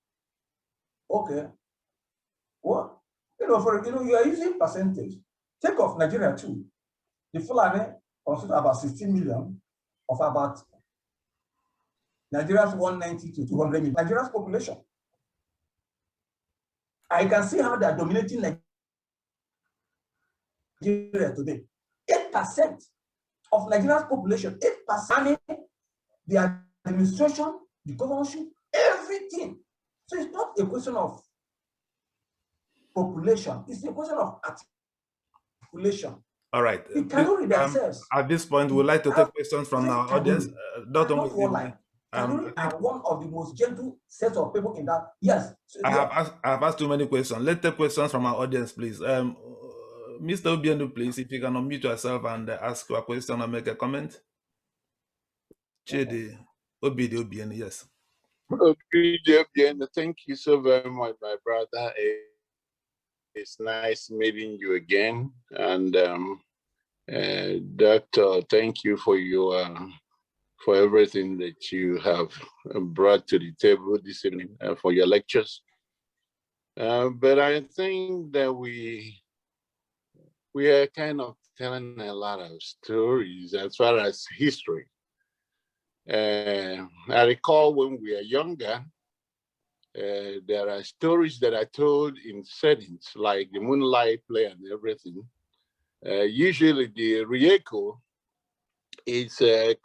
Okay. Well, you are using percentage. Take off Nigeria too. The Fulani consider about 16 million of about Nigeria's 190 to 200 million. Nigeria's population. I can see how they are dominating Nigeria today. 8% of Nigeria's population, 8%, the administration, the governorship, everything. So it's not a question of population, it's a question of articulation. All right. We cannot read ourselves. At this point, we'd like to take questions from our audience. Kanuri are one of the most gentle sets of people in that. Yes. So, I have asked too many questions. Let's take questions from our audience, please. Mr. Obienu, please, if you can unmute yourself and ask your question or make a comment. Chidi Obienu, yes. Thank you so very much, my brother. It's nice meeting you again. And Doctor, thank you for for everything that you have brought to the table this evening, for your lectures. But I think that we are kind of telling a lot of stories as far as history. I recall when we were younger, there are stories that are told in settings like the moonlight play and everything. Usually the Rieko is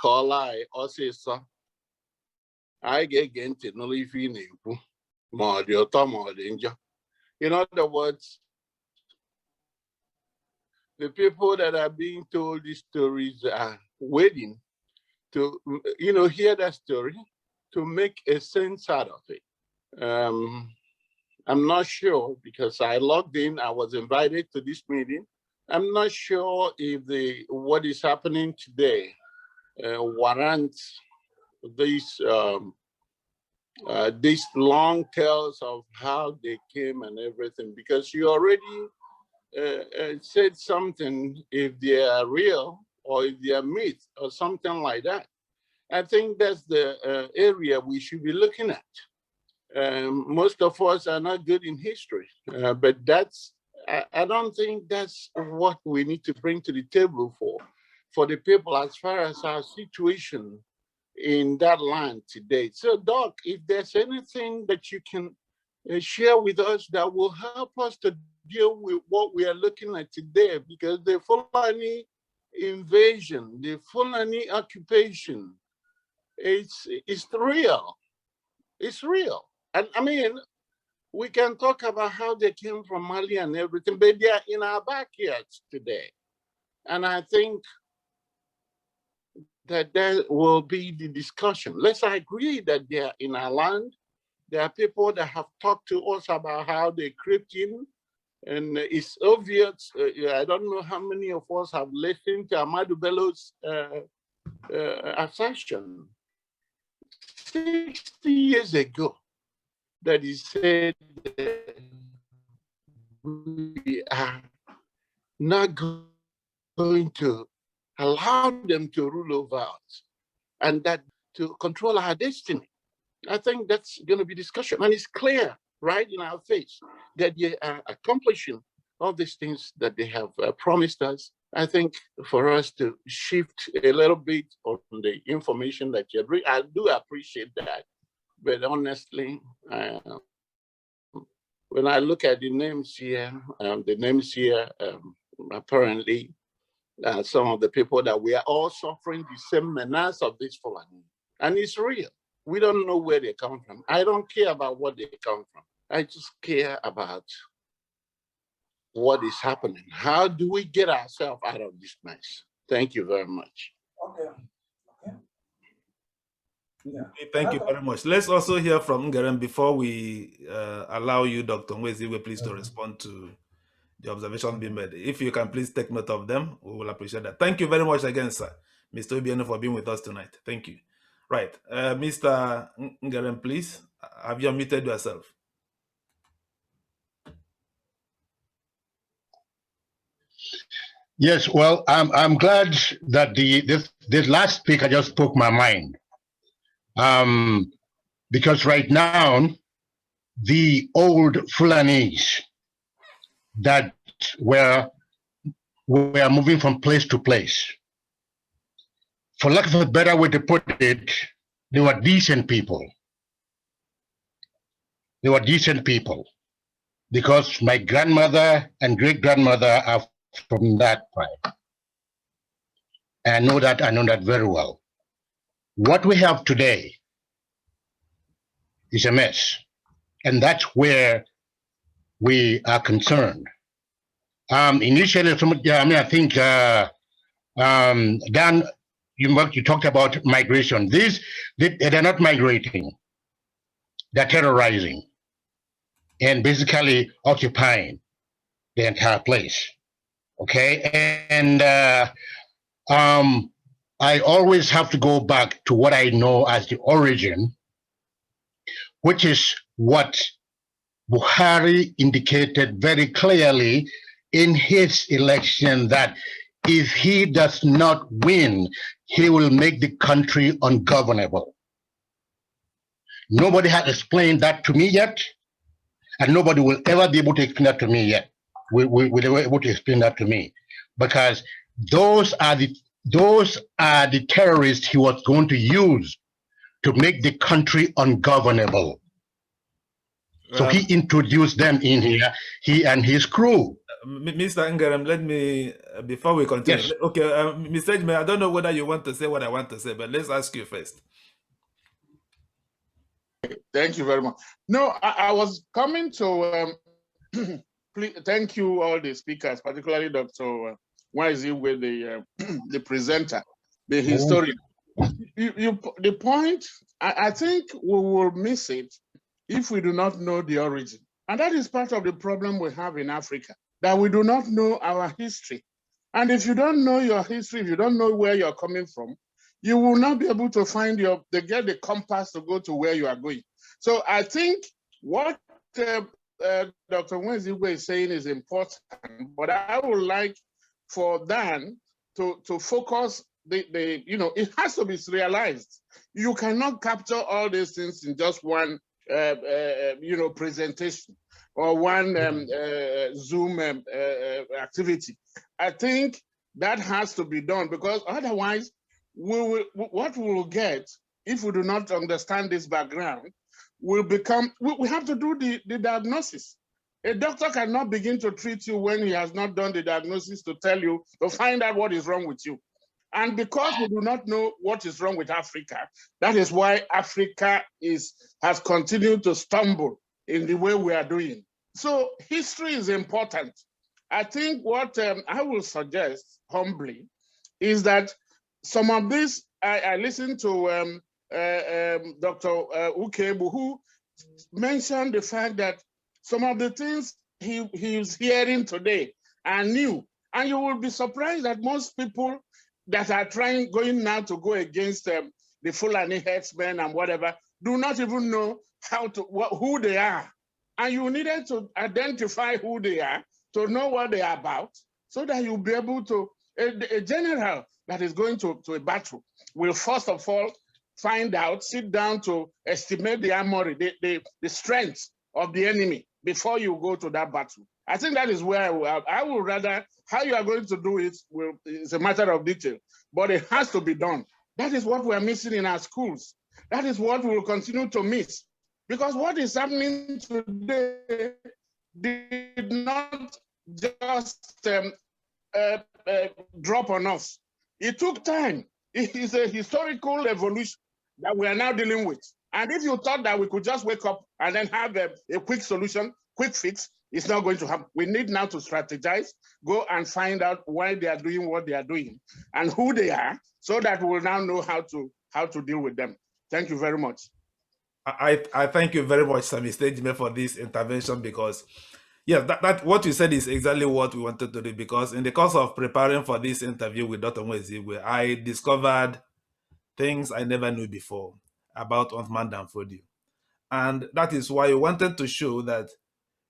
Kolai Osisa. I get into no living more the autumn danger. In other words, the people that are being told these stories are waiting to, hear that story to make a sense out of it. I'm not sure because I logged in, I was invited to this meeting. I'm not sure if what is happening today warrants these long tales of how they came and everything, because you already said something, if they are real or if they are myth or something like that. I think that's the area we should be looking at. Most of us are not good in history, but I don't think that's what we need to bring to the table for the people as far as our situation in that land today. So Doc, if there's anything that you can share with us that will help us to deal with what we are looking at today, because the Fulani invasion, the Fulani occupation, it's real. It's real. And I mean, we can talk about how they came from Mali and everything, but they are in our backyards today. And I think that will be the discussion. Let's agree that they are in our land. There are people that have talked to us about how they crept in. And it's obvious, I don't know how many of us have listened to Ahmadu Bello's assertion 60 years ago, that he said that we are not going to allow them to rule over us and that to control our destiny. I think that's going to be discussion, and it's clear right in our face that they are accomplishing all these things that they have promised us. I think for us to shift a little bit on the information that you bring, I do appreciate that. but honestly, when I look at the names here, apparently, some of the people that we are all suffering the same menace of this Fulani. And it's real. We don't know where they come from. I don't care about what they come from. I just care about what is happening. How do we get ourselves out of this mess? Thank you very much. Okay. Okay. Yeah. Thank you very much. Let's also hear from Ngeren before we allow you, Dr. Nwaezeigwe, please, to respond to the observation being made. If you can please take note of them, we will appreciate that. Thank you very much again, sir, Mr. Obiano, for being with us tonight. Thank you. Right. Mr. Ngeren, please, have you unmuted yourself? Yes, well, I'm glad that this last speaker just spoke my mind. Because right now, the old Fulanis that were moving from place to place, for lack of a better way to put it, they were decent people. They were decent people because my grandmother and great-grandmother are from that tribe. And I know that very well. What we have today is a mess. And that's where we are concerned. Initially, I think, Dan, you talked about migration. They're not migrating. They're terrorizing and basically occupying the entire place. Okay, and I always have to go back to what I know as the origin, which is what Buhari indicated very clearly in his election, that if he does not win, he will make the country ungovernable. Nobody has explained that to me yet, and nobody will ever be able to explain that to me yet. They were able to explain that to me, because those are the terrorists he was going to use to make the country ungovernable. So he introduced them in here, he and his crew. Mr. Ngeren, let me, before we continue. Yes. Okay, Mr. Ejime, I don't know whether you want to say what I want to say, but let's ask you first. Thank you very much. No, I was coming to, please, thank you all the speakers, particularly Dr. Nwaezeigwe, the presenter, the historian. The point, I think we will miss it if we do not know the origin. And that is part of the problem we have in Africa, that we do not know our history. And if you don't know your history, if you don't know where you're coming from, you will not be able to find get the compass to go to where you are going. So I think what Dr. Nwaezeigwe is saying is important, but I would like for Dan to focus it has to be serialized. You cannot capture all these things in just one presentation or one Zoom activity. I think that has to be done, because otherwise what we will get, if we do not understand this background, will become, we have to do the diagnosis. A doctor cannot begin to treat you when he has not done the diagnosis to find out what is wrong with you. And because we do not know what is wrong with Africa, that is why Africa has continued to stumble in the way we are doing. So history is important. I think what I will suggest humbly is that some of this, I listened to Dr. Ukebu, who mentioned the fact that some of the things he is hearing today are new. And you will be surprised that most people that are going now to go against the Fulani herdsmen and whatever, do not even know who they are. And you needed to identify who they are, to know what they are about, so that you'll be able to, a general that is going to a battle will first of all sit down to estimate the armory, the strength of the enemy before you go to that battle. I think that is where I would rather, how you are going to do it is a matter of detail, but it has to be done. That is what we're missing in our schools. That is what we'll continue to miss. Because what is happening today did not just drop on us. It took time. It is a historical evolution that we are now dealing with. And if you thought that we could just wake up and then have a quick solution, quick fix, it's not going to happen. We need now to strategize, go and find out why they are doing what they are doing and who they are, so that we will now know how to deal with them. Thank you very much. I thank you very much, Sami Stejime, for this intervention, because yes, that what you said is exactly what we wanted to do, because in the course of preparing for this interview with Dr. Nwaezeigwe, I discovered things I never knew before about Othman Danfodio. And that is why we wanted to show that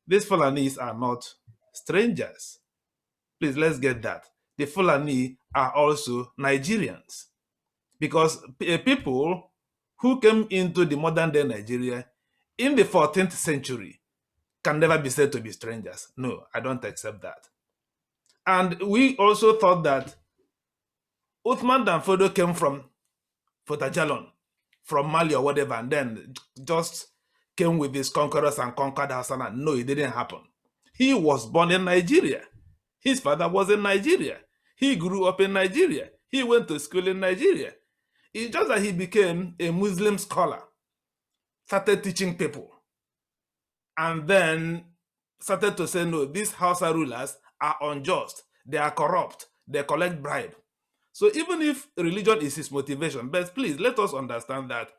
these Fulanis are not strangers. Please, let's get that. The Fulani are also Nigerians, because people who came into the modern day Nigeria in the 14th century can never be said to be strangers. No, I don't accept that. And we also thought that Othman Danfodio came from Futajalon, from Mali or whatever, and then just came with his conquerors and conquered Hassan. No, it didn't happen. He was born in Nigeria. His father was in Nigeria. He grew up in Nigeria. He went to school in Nigeria. It's just that he became a Muslim scholar, started teaching people, and then started to say, no, these Hausa rulers are unjust, they are corrupt, they collect bribe. So even if religion is his motivation, but please let us understand that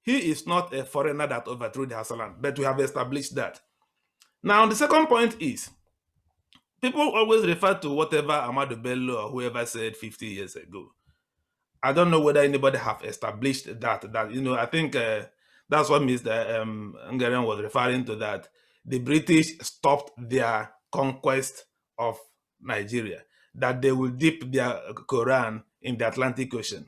he is not a foreigner that overthrew the Hausa land, but we have established that. Now, the second point is, people always refer to whatever Ahmadu Bello or whoever said 50 years ago. I don't know whether anybody have established that I think that's what Mr. Ngeren was referring to, that the British stopped their conquest of Nigeria, that they will dip their Quran in the Atlantic Ocean.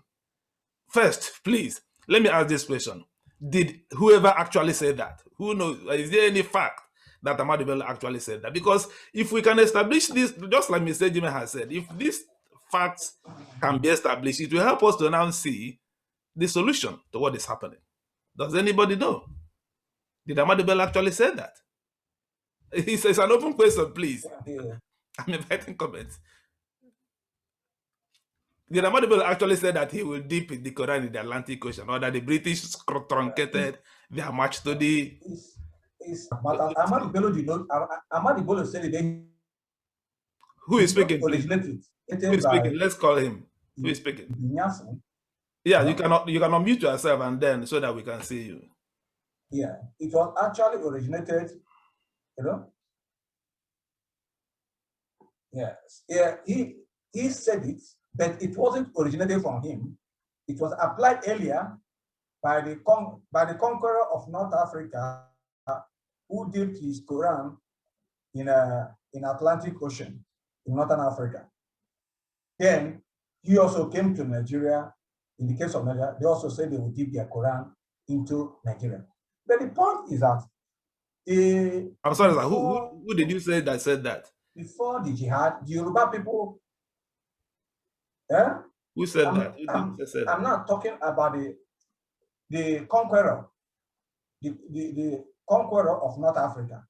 First, please, let me ask this question. Did whoever actually say that? Who knows? Is there any fact that Ahmadu Bello actually said that? Because if we can establish this, just like Mr. Jimmy has said, if these facts can be established, it will help us to now see the solution to what is happening. Does anybody know? Did Ahmadu Bello actually say that? It's an open question, please. Yeah. I'm inviting comments. Did Ahmadu Bello actually say that he will dip the Quran in the Atlantic Ocean, or that the British truncated their march to the... But Ahmadu Bello did not. Ahmadu Bello said it. Who is speaking? Who is speaking? Let's call him. Who is speaking? Yeah, you can unmute yourself and then so that we can see you. Yeah, it was actually originated, Yes. Yeah, he said it, but it wasn't originated from him. It was applied earlier by the conqueror of North Africa, who dipped his Quran in Atlantic Ocean in Northern Africa. Then he also came to Nigeria. In the case of Nigeria, they also said they would dip their Quran into Nigeria. But the point is that I'm sorry, sir. Who did you say that said that? Before the jihad, the Yoruba people. Who said that? Who said that? I'm not talking about the conqueror, the conqueror of North Africa.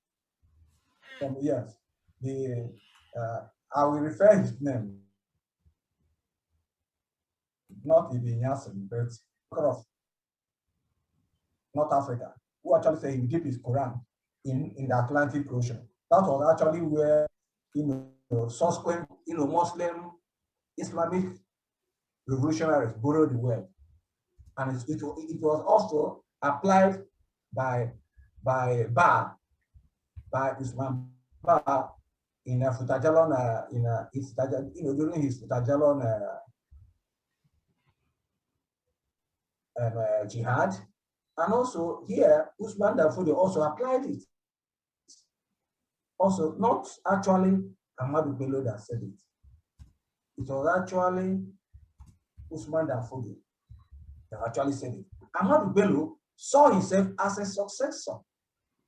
Yes, I will refer his name, not Ibn Yassin, but conqueror of North Africa, who actually said he dipped his Quran in the Atlantic Ocean. That was actually where subsequent Muslim Islamic revolutionaries borrowed the word, and it was also applied by Usman Ba in Futajalon during his Futajalon jihad, and also here Usman Danfodio also applied it. Also, not actually Ahmadu Bello that said it. It was actually Usman Danfodio that actually said it. Ahmadu Bello saw himself as a successor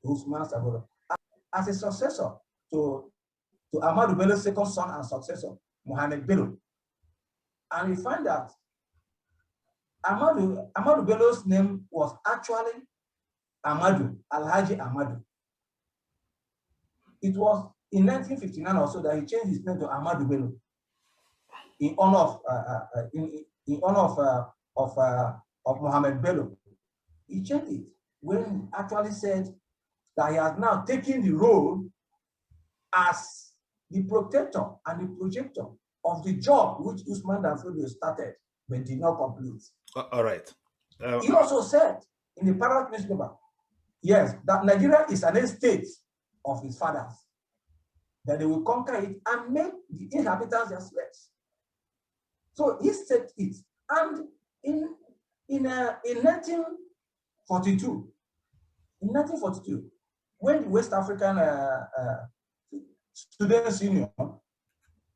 to Usman Danfodio, as a successor to Ahmadu Bello's second son and successor, Mohammed Bello. And we find that Ahmadu Bello's name was actually Ahmadu, Alhaji Ahmadu. It was in 1959 or so that he changed his name to Ahmadu Bello in honor of Mohammed Bello. He changed it when he actually said that he has now taken the role as the protector and the projector of the job which Usman Dan Fodio started but did not complete. All right. He also said in the Parrot newspaper, yes, that Nigeria is an estate of his fathers, that they will conquer it and make the inhabitants their slaves. So he said it. And in 1942, when the West African Students Union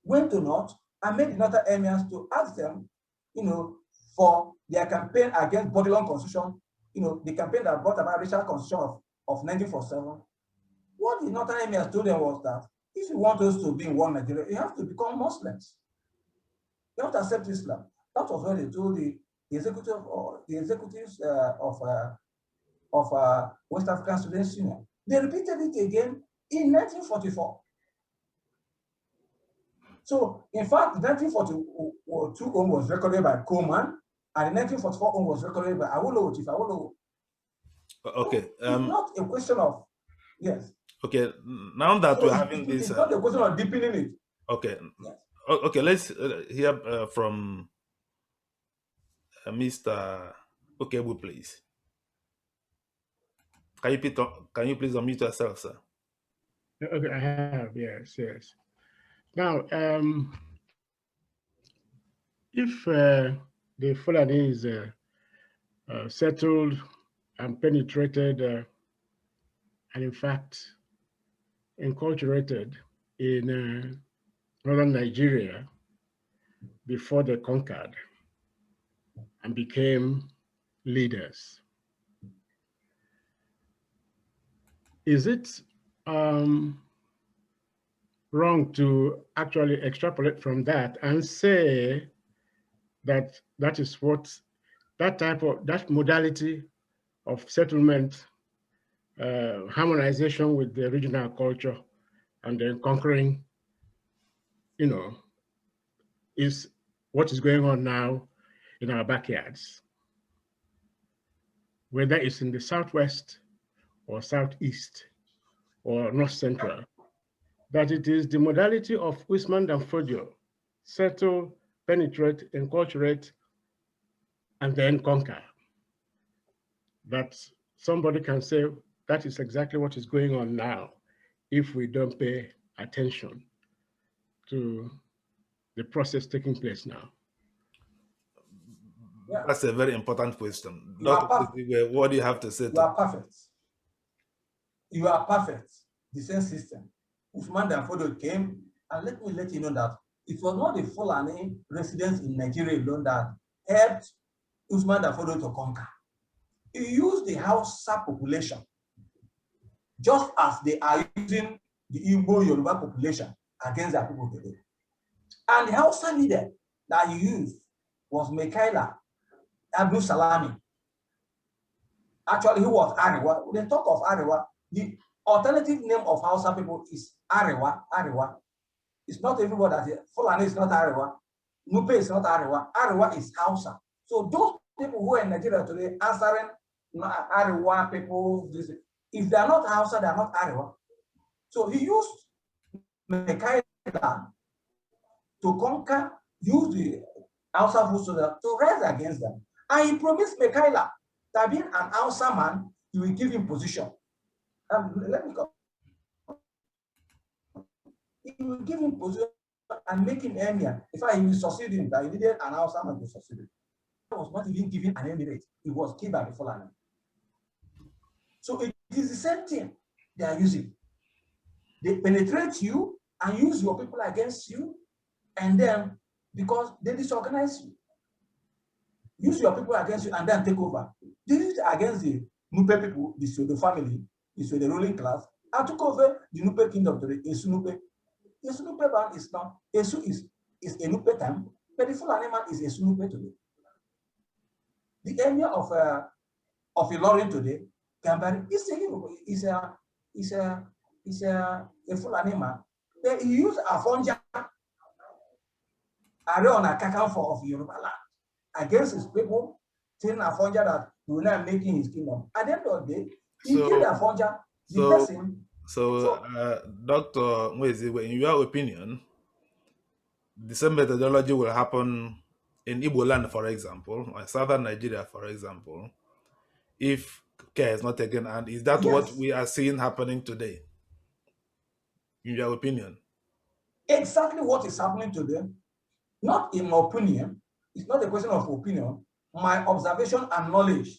went to North and made the Northern emirs to ask them, for their campaign against Bodilon Constitution, the campaign that brought about racial constitution of 1947, what the Northern emirs told them was that if you want us to be in one Nigeria, you have to become Muslims. You have to accept Islam. That was what they told the executives of West African Students Union. They repeated it again in 1944. So, in fact, the 1942 own was recorded by Coleman, and the 1944 own was recorded by Awolowo, Chief Awolowo. Okay. It's not a question of, yes. Okay, now that we're having this... It's not a question of deepening it. Okay. Yes. Okay, let's hear from Mr. Okebu, please. Can you please unmute yourself, sir? Okay, I have, yes. Now, if the Fulanese settled and penetrated and in fact enculturated in northern Nigeria before they conquered and became leaders, is it wrong to actually extrapolate from that and say that that is what that modality of settlement, harmonization with the regional culture and then conquering, is what is going on now in our backyards, whether it's in the Southwest or Southeast or North Central, that it is the modality of Usman Dan Fodio, settle, penetrate, enculturate, and then conquer, that somebody can say that is exactly what is going on now if we don't pay attention to the process taking place now. Yeah. That's a very important question. What do you have to say? You are perfect. You are perfect. The same system. Usman Dan Fodio came, and let me let you know that it was not the Fulani residents in Nigeria alone that helped Usman Dan Fodio to conquer. He used the Hausa population, just as they are using the Igbo Yoruba population against their people today. And the Hausa leader that he used was Mikaela Abdul Salami. Actually, he was Arewa. When they talk of Arewa, the alternative name of Hausa people is Arewa. Arewa. It's not everybody that is. Fulani is not Arewa. Nupe is not Arewa. Arewa is Hausa. So those people who are in Nigeria today answering Arewa people, if they are not Hausa, they are not Arewa. So he used Mekaila to conquer, use the Hausa Fusoda to rise against them. And he promised Mekaila that being an Hausa man, he will give him position. Let me go. He will give him position and make him emir. In fact, he will succeed in that. He needed an Hausa man to succeed. He was not even given an emirate. He was killed by the Fulani. So it is the same thing they are using. They penetrate you and use your people against you, and then because they disorganize you, use your people against you and then take over. They used it against the Nupe people, the Sodo family, the ruling class, and took over the Nupe kingdom today. Esunupe. Esunupe man is not, Esu is a Nupe time, but the Fulani man is Esunupe today. The emir of Ilorin today, Gambari, is a Fulani man. Then he used Afonja on a Kakanfo of Yoruba land against his people, telling Afonja that he will not making his kingdom. At the end of the day, he killed Afonja, the person. So, Dr. Nwaezeigwe, in your opinion, the same methodology will happen in Igbo land, for example, or southern Nigeria, for example, if care is not taken. And is that what we are seeing happening today, in your opinion? Exactly what is happening today, not in my opinion. It's not a question of opinion. My observation and knowledge.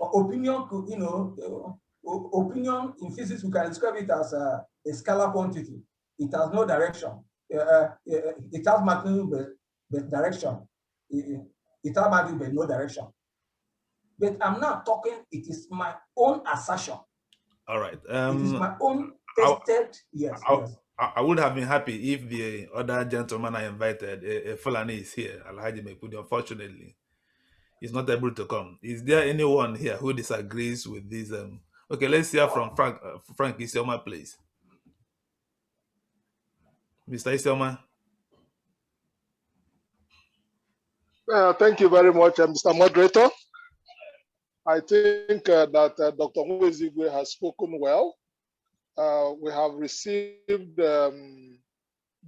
Opinion could, opinion in physics, we can describe it as a scalar quantity. It has no direction. It has magnitude but direction. It has magnitude but no direction. But I'm not talking, it is my own assertion. All right. It is my own tested, yes. I would have been happy if the other gentleman I invited, a Fulani, is here, Alhaji Mekudi. Unfortunately, he's not able to come. Is there anyone here who disagrees with this? Okay, let's hear from Frank Isioma, please. Mr. Isioma. Thank you very much, Mr. Moderator. I think that Dr. Nwaezeigwe has spoken well. We have received the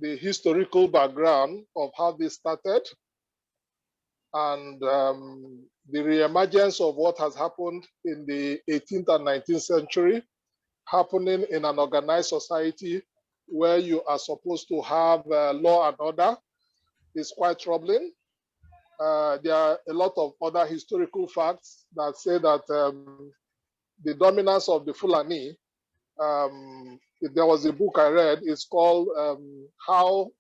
historical background of how this started and the reemergence of what has happened in the 18th and 19th century, happening in an organized society where you are supposed to have law and order, is quite troubling. There are a lot of other historical facts that say that the dominance of the Fulani, there was a book I read, it's called How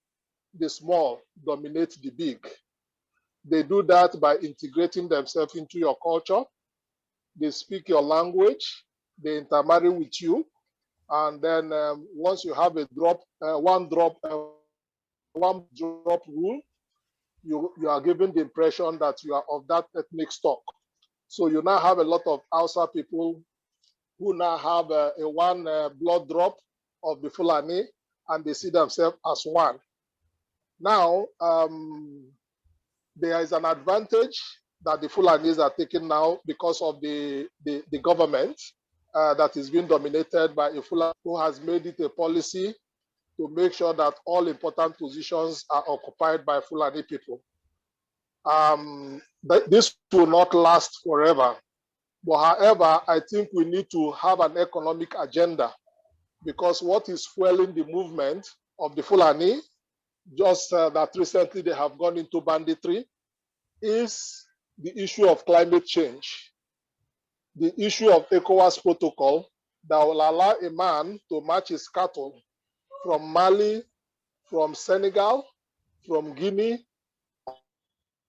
the Small Dominate the Big. They do that by integrating themselves into your culture. They speak your language, they intermarry with you, and then once you have a one drop rule, you are given the impression that you are of that ethnic stock. So you now have a lot of Hausa people who now have a one blood drop of the Fulani, and they see themselves as one. Now, there is an advantage that the Fulanis are taking now because of the government that is being dominated by a Fulani who has made it a policy to make sure that all important positions are occupied by Fulani people. This will not last forever. But however, I think we need to have an economic agenda, because what is fueling the movement of the Fulani, just that recently they have gone into banditry, is the issue of climate change, the issue of ECOWAS protocol that will allow a man to match his cattle from Mali, from Senegal, from Guinea,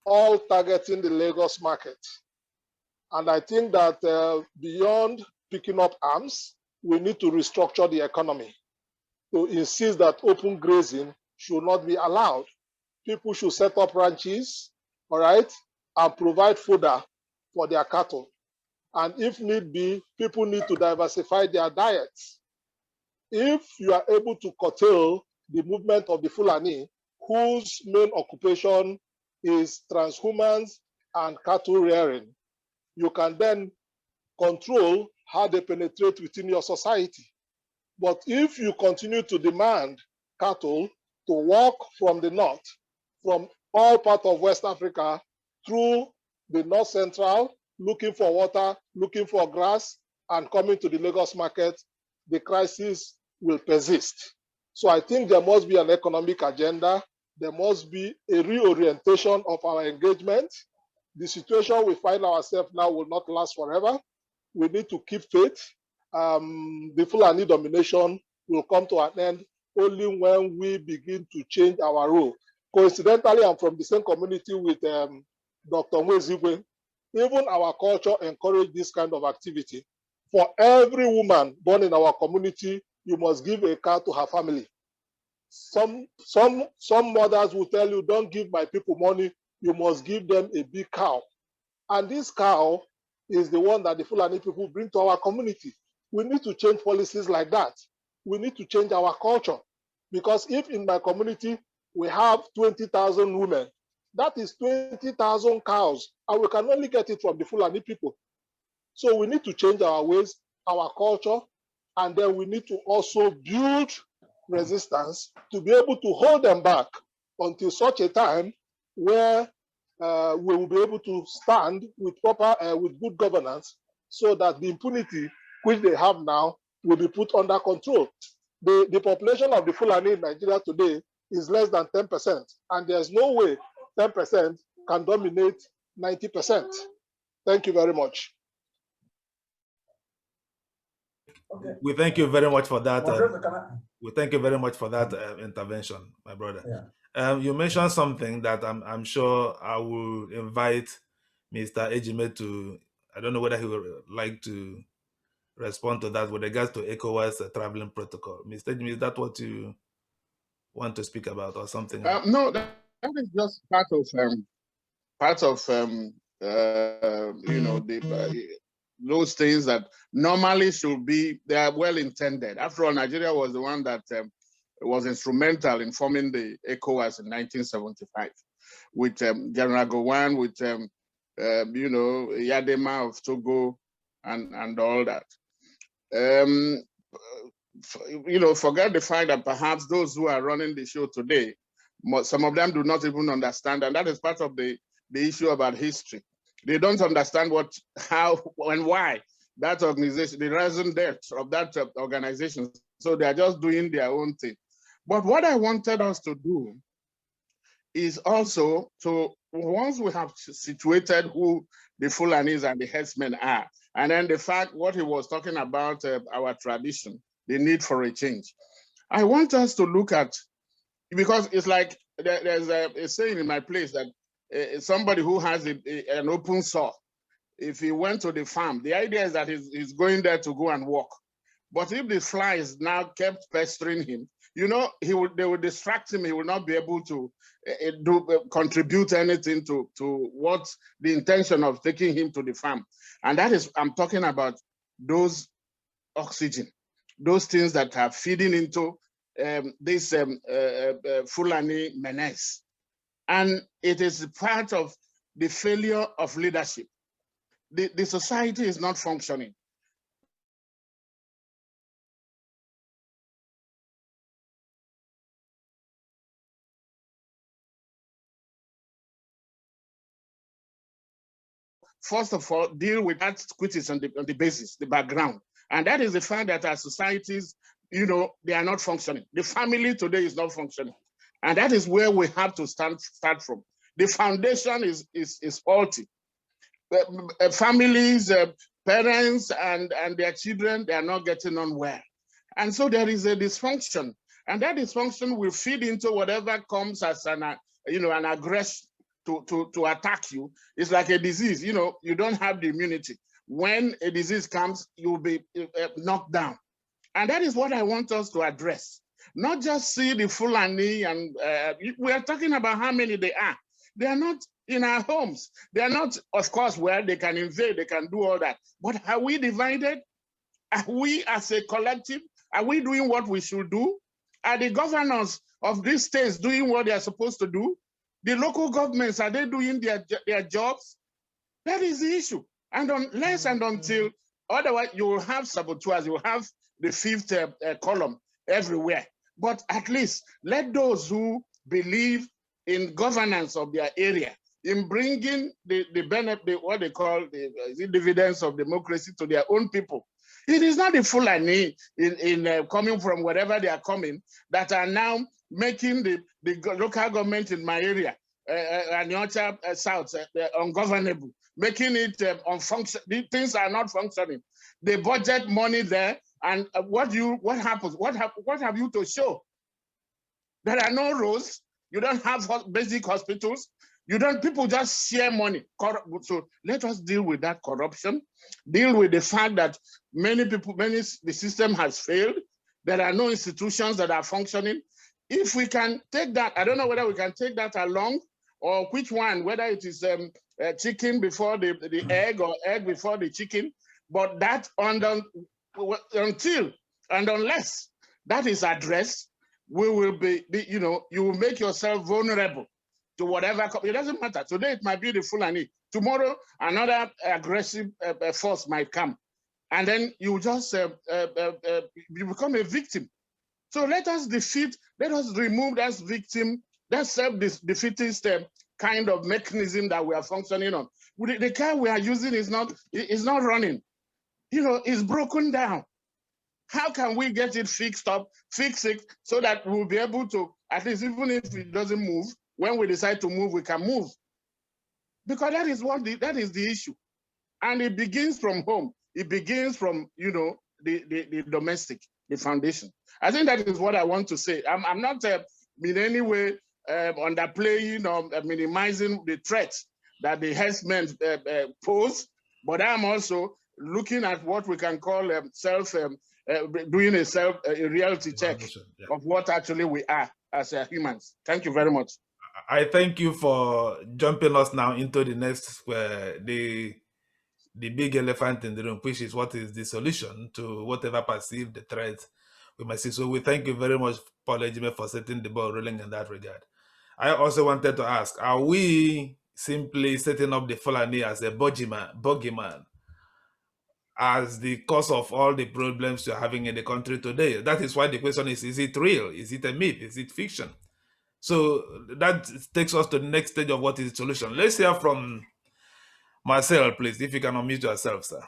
all targeting the Lagos market. And I think that beyond picking up arms, we need to restructure the economy to insist that open grazing should not be allowed. People should set up ranches, all right, and provide fodder for their cattle. And if need be, people need to diversify their diets. If you are able to curtail the movement of the Fulani, whose main occupation is transhumance and cattle rearing, you can then control how they penetrate within your society. But if you continue to demand cattle to walk from the north, from all parts of West Africa through the North Central, looking for water, looking for grass, and coming to the Lagos market, the crisis will persist. So I think there must be an economic agenda. There must be a reorientation of our engagement. The situation we find ourselves now will not last forever. We need to keep faith. The Fulani domination will come to an end only when we begin to change our role. Coincidentally, I'm from the same community with Dr. Nwaezeigwe. Even our culture encourages this kind of activity. For every woman born in our community, you must give a cow to her family. Some mothers will tell you, don't give my people money, you must give them a big cow. And this cow is the one that the Fulani people bring to our community. We need to change policies like that. We need to change our culture. Because if in my community we have 20,000 women, that is 20,000 cows, and we can only get it from the Fulani people. So we need to change our ways, our culture, and then we need to also build resistance to be able to hold them back until such a time where we will be able to stand with proper, with good governance, so that the impunity which they have now will be put under control. The population of the Fulani in Nigeria today is less than 10%, and there's no way 10% can dominate 90%. Thank you very much. Okay. We thank you very much for that. We thank you very much for that intervention, my brother. Yeah. You mentioned something that I'm sure I will invite Mr. Ejime to, I don't know whether he would like to respond to that with regards to ECOWAS traveling protocol. Mr. Ejime, is that what you want to speak about or something? No, that is just part of you know, those things that normally should be, they are well intended. After all, Nigeria was the one that was instrumental in forming the ECOWAS in 1975 with General Gowon, with you know, Yadema of Togo and all that. You know, forget the fact that perhaps those who are running the show today, some of them do not even understand, and that is part of the issue about history. They don't understand what, how, and why that organization, the raison d'etre of that organization. So they are just doing their own thing. But what I wanted us to do is also to, once we have situated who the Fulanis and the herdsmen are, and then the fact what he was talking about, our tradition, the need for a change. I want us to look at, because it's like there's a saying in my place that somebody who has an open sore, if he went to the farm, the idea is that he's going there to go and walk. But if the flies now kept pestering him, you know, they would distract him. He will not be able to contribute anything to what the intention of taking him to the farm. And that is, I'm talking about those oxygen, those things that are feeding into this Fulani menace. And it is part of the failure of leadership. The society is not functioning. First of all, deal with that which is on the basis, the background. And that is the fact that our societies, you know, they are not functioning. The family today is not functioning. And that is where we have to start from. The foundation is faulty. Families, parents, and their children, they are not getting on well. And so there is a dysfunction. And that dysfunction will feed into whatever comes as an aggression to attack you. It's like a disease. You know, you don't have the immunity. When a disease comes, you'll be knocked down. And that is what I want us to address. Not just see the Fulani, and we are talking about how many they are. They are not in our homes. They are not, of course, where they can invade, they can do all that. But are we divided? Are we as a collective? Are we doing what we should do? Are the governors of these states doing what they are supposed to do? The local governments, are they doing their jobs? That is the issue. And unless and until, otherwise you will have saboteurs, you will have the fifth column everywhere. But at least let those who believe in governance of their area, in bringing the benefit, what they call the dividends of democracy to their own people. It is not the Fulani coming from wherever they are coming that are now making the local government in my area, Anyocha South, ungovernable, making it unfunctional. Things are not functioning. They budget money there, and what happens? What have you to show? There are no roads. You don't have basic hospitals. People just share money. So let us deal with that corruption, deal with the fact that the system has failed. There are no institutions that are functioning. If we can take that, I don't know whether we can take that along or which one, whether it is chicken before the egg or egg before the chicken, but that until and unless that is addressed, we will be, you will make yourself vulnerable to whatever. It doesn't matter. Today it might be the Fulani. Tomorrow another aggressive force might come, and then you just you become a victim. So let us remove that victim, that self-defeatist kind of mechanism that we are functioning on. The car we are using is not running. It's broken down. How can we get it fix it, so that we'll be able to, at least even if it doesn't move, when we decide to move, we can move. Because that is the issue. And it begins from home. It begins from, the domestic, the foundation. I think that is what I want to say. I'm not in any way underplaying or minimizing the threats that the herdsmen pose, but I'm also looking at what we can call doing a reality check of what actually we are as humans. Thank you very much. I thank you for jumping us now into the next, the big elephant in the room, which is what is the solution to whatever perceived the threat we might see. So we thank you very much, Nwaezeigwe, for setting the ball rolling in that regard. I also wanted to ask, are we simply setting up the Fulani as a bogeyman, as the cause of all the problems you're having in the country today? That is why the question is it real? Is it a myth? Is it fiction? So that takes us to the next stage of what is the solution. Let's hear from Marcel, please, if you can unmute yourself, sir.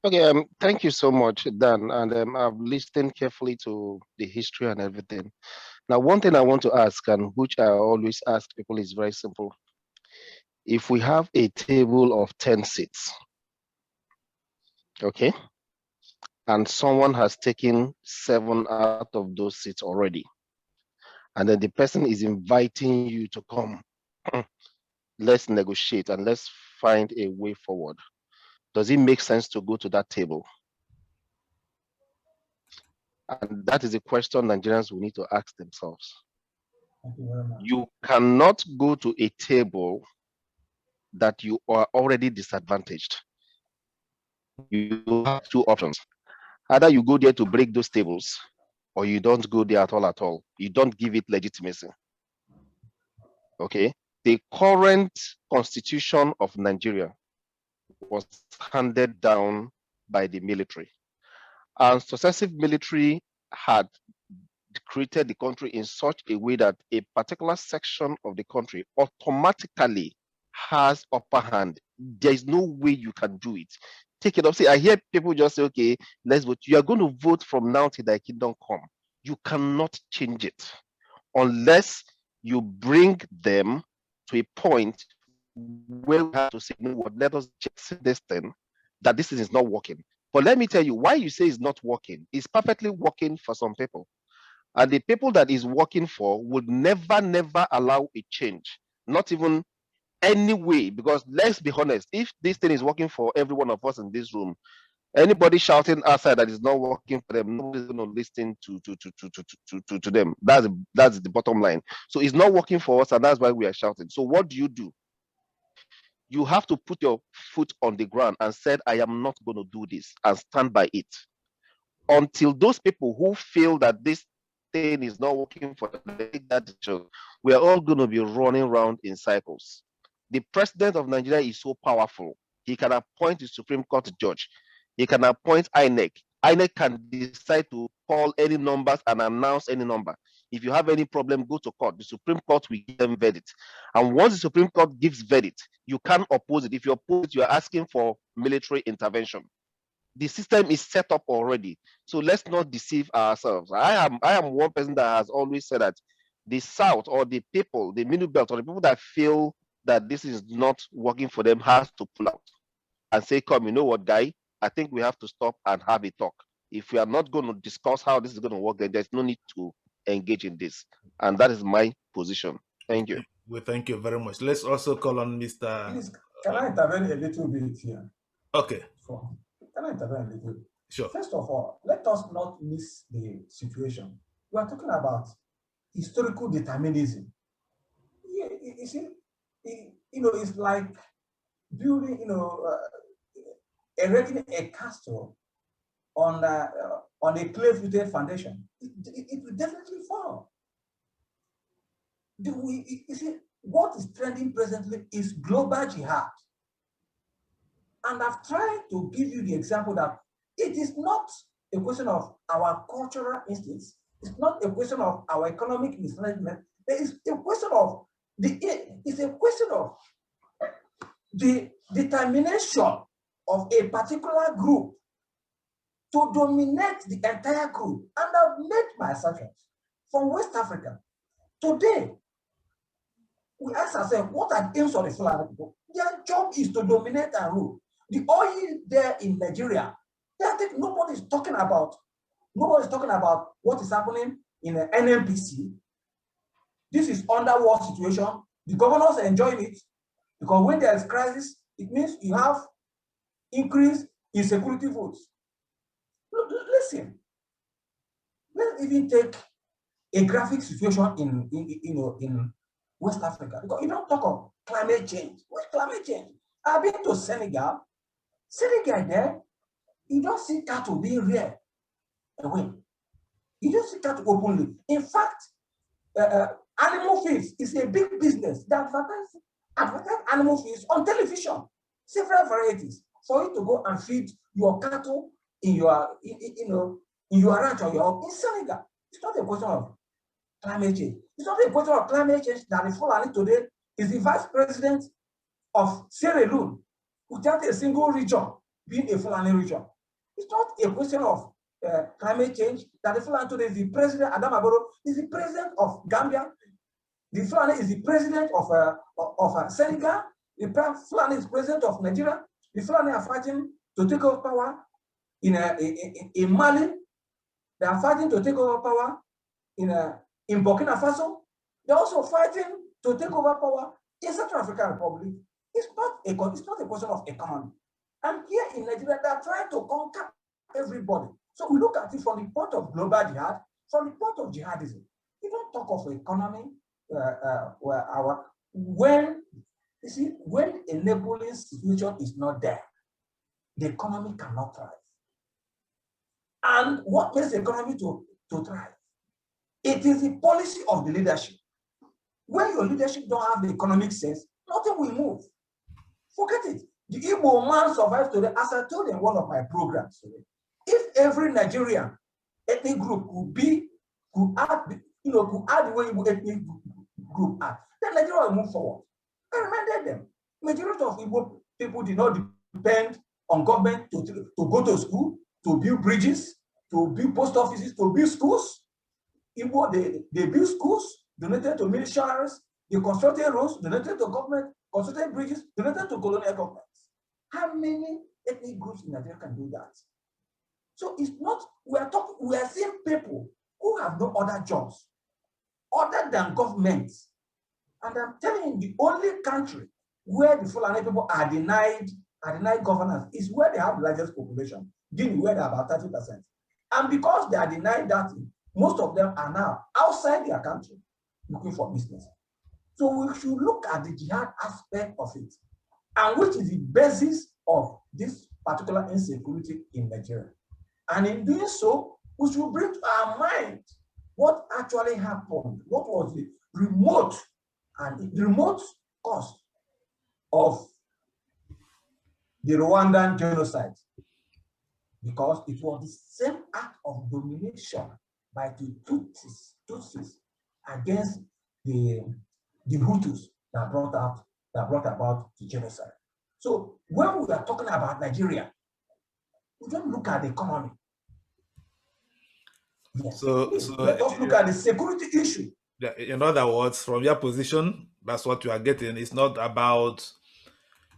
Okay, thank you so much, Dan. And I've listened carefully to the history and everything. Now, one thing I want to ask, and which I always ask people, is very simple. If we have a table of 10 seats, okay, and someone has taken 7 out of those seats already, and then the person is inviting you to come, let's negotiate and let's find a way forward. Does it make sense to go to that table? And that is a question Nigerians will need to ask themselves. Thank you very much. You cannot go to a table that you are already disadvantaged. You have 2 options. Either you go there to break those tables, or you don't go there at all. You don't give it legitimacy. Okay? The current constitution of Nigeria was handed down by the military. And successive military had created the country in such a way that a particular section of the country automatically has upper hand. There is no way you can do it. Take it up. See, I hear people just say, okay, let's vote. You are going to vote from now till thy kingdom come. You cannot change it unless you bring them to a point where we have to say, you know what, let us check this thing, that this thing is not working. But let me tell you, why you say it's not working, it's perfectly working for some people. And the people that is working for would never allow a change, not even any way, because let's be honest, if this thing is working for every one of us in this room, anybody shouting outside that is not working for them, nobody's going to listen to them. That's the bottom line. So it's not working for us, and that's why we are shouting. So what do? You have to put your foot on the ground and said, I am not going to do this, and stand by it. Until those people who feel that this thing is not working for them, we are all going to be running around in cycles. The president of Nigeria is so powerful. He can appoint the Supreme Court judge. He can appoint INEC. INEC can decide to call any numbers and announce any number. If you have any problem, go to court. The Supreme Court will give them verdict. And once the Supreme Court gives verdict, you can't oppose it. If you oppose it, you are asking for military intervention. The system is set up already. So let's not deceive ourselves. I am one person that has always said that the South, or the people, the Middle Belt, or the people that feel that this is not working for them, has to pull out and say, come, you know what, guy, I think we have to stop and have a talk. If we are not going to discuss how this is going to work, then there's no need to engage in this. And that is my position. Thank you. We thank you very much. Let's also call on Mr. Please, can I intervene a little bit here? Okay. Can I intervene a little bit? Sure. First of all, let us not miss the situation. We are talking about historical determinism. Yeah, you see, it's like building, erecting a castle on a clay-footed foundation. It will definitely fall. You see, what is trending presently is global jihad. And I've tried to give you the example that it is not a question of our cultural instincts. It's not a question of our economic mismanagement. It's a question of the determination of a particular group to dominate the entire group. And I've made my assertions from West Africa. Today, we ask ourselves, what are the aims of the Fulani people? Their job is to dominate and rule. The oil there in Nigeria, nobody's talking about what is happening in the NNPC. This is under war situation. The governors are enjoying it because when there is crisis, it means you have increase in security votes. Listen, let's even take a graphic situation in West Africa, because you don't talk of climate change. What's climate change? I've been to Senegal. Senegal there, you don't see cattle being reared away. You don't see cattle openly. In fact, animal feeds is a big business. They advertise animal feeds on television, several varieties, for you to go and feed your cattle in your ranch or in Senegal. It's not a question of climate change. It's not a question of climate change that the Fulani today is the vice president of Sierra Leone, without a single region being a Fulani region. It's not a question of climate change that the Fulani today is the president. Adam Aboro is the president of Gambia. The Fulani is the president of Senegal. The Fulani is president of Nigeria. The Fulani are fighting to take over power in Mali. They are fighting to take over power in Burkina Faso. They're also fighting to take over power in Central African Republic. It's not a question of economy. And here in Nigeria, they're trying to conquer everybody. So we look at it from the point of global jihad, from the point of jihadism. You don't talk of economy when enabling situation is not there, the economy cannot thrive. And what makes the economy to thrive? It is the policy of the leadership. When your leadership don't have the economic sense, nothing will move. Forget it. The Igbo man survives today, as I told in one of my programs today. If every Nigerian ethnic group could add the way Igbo ethnic group add, then Nigeria will move forward. I reminded them, majority of Igbo people did not depend on government to go to school, to build bridges, to build post offices, to build schools. Igbo, they build schools, donated to militias, they constructed roads, donated to government, constructed bridges, donated to colonial governments. How many ethnic groups in Nigeria can do that? So it's not, we are seeing people who have no other jobs other than governments. And I'm telling you, the only country where the Fulani people are denied governance is where they have the largest population, Guinea, where they're about 30%. And because they are denied that, most of them are now outside their country looking for business. So we should look at the jihad aspect of it, and which is the basis of this particular insecurity in Nigeria. And in doing so, we should bring to our mind what actually happened, what was the remote cause of the Rwandan genocide, because it was the same act of domination by the Tutsis against the Hutus that brought about the genocide. So when we are talking about Nigeria, we don't look at the economy. Yes. So let us look at the security issue. In other words, from your position, that's what you are getting. It's not about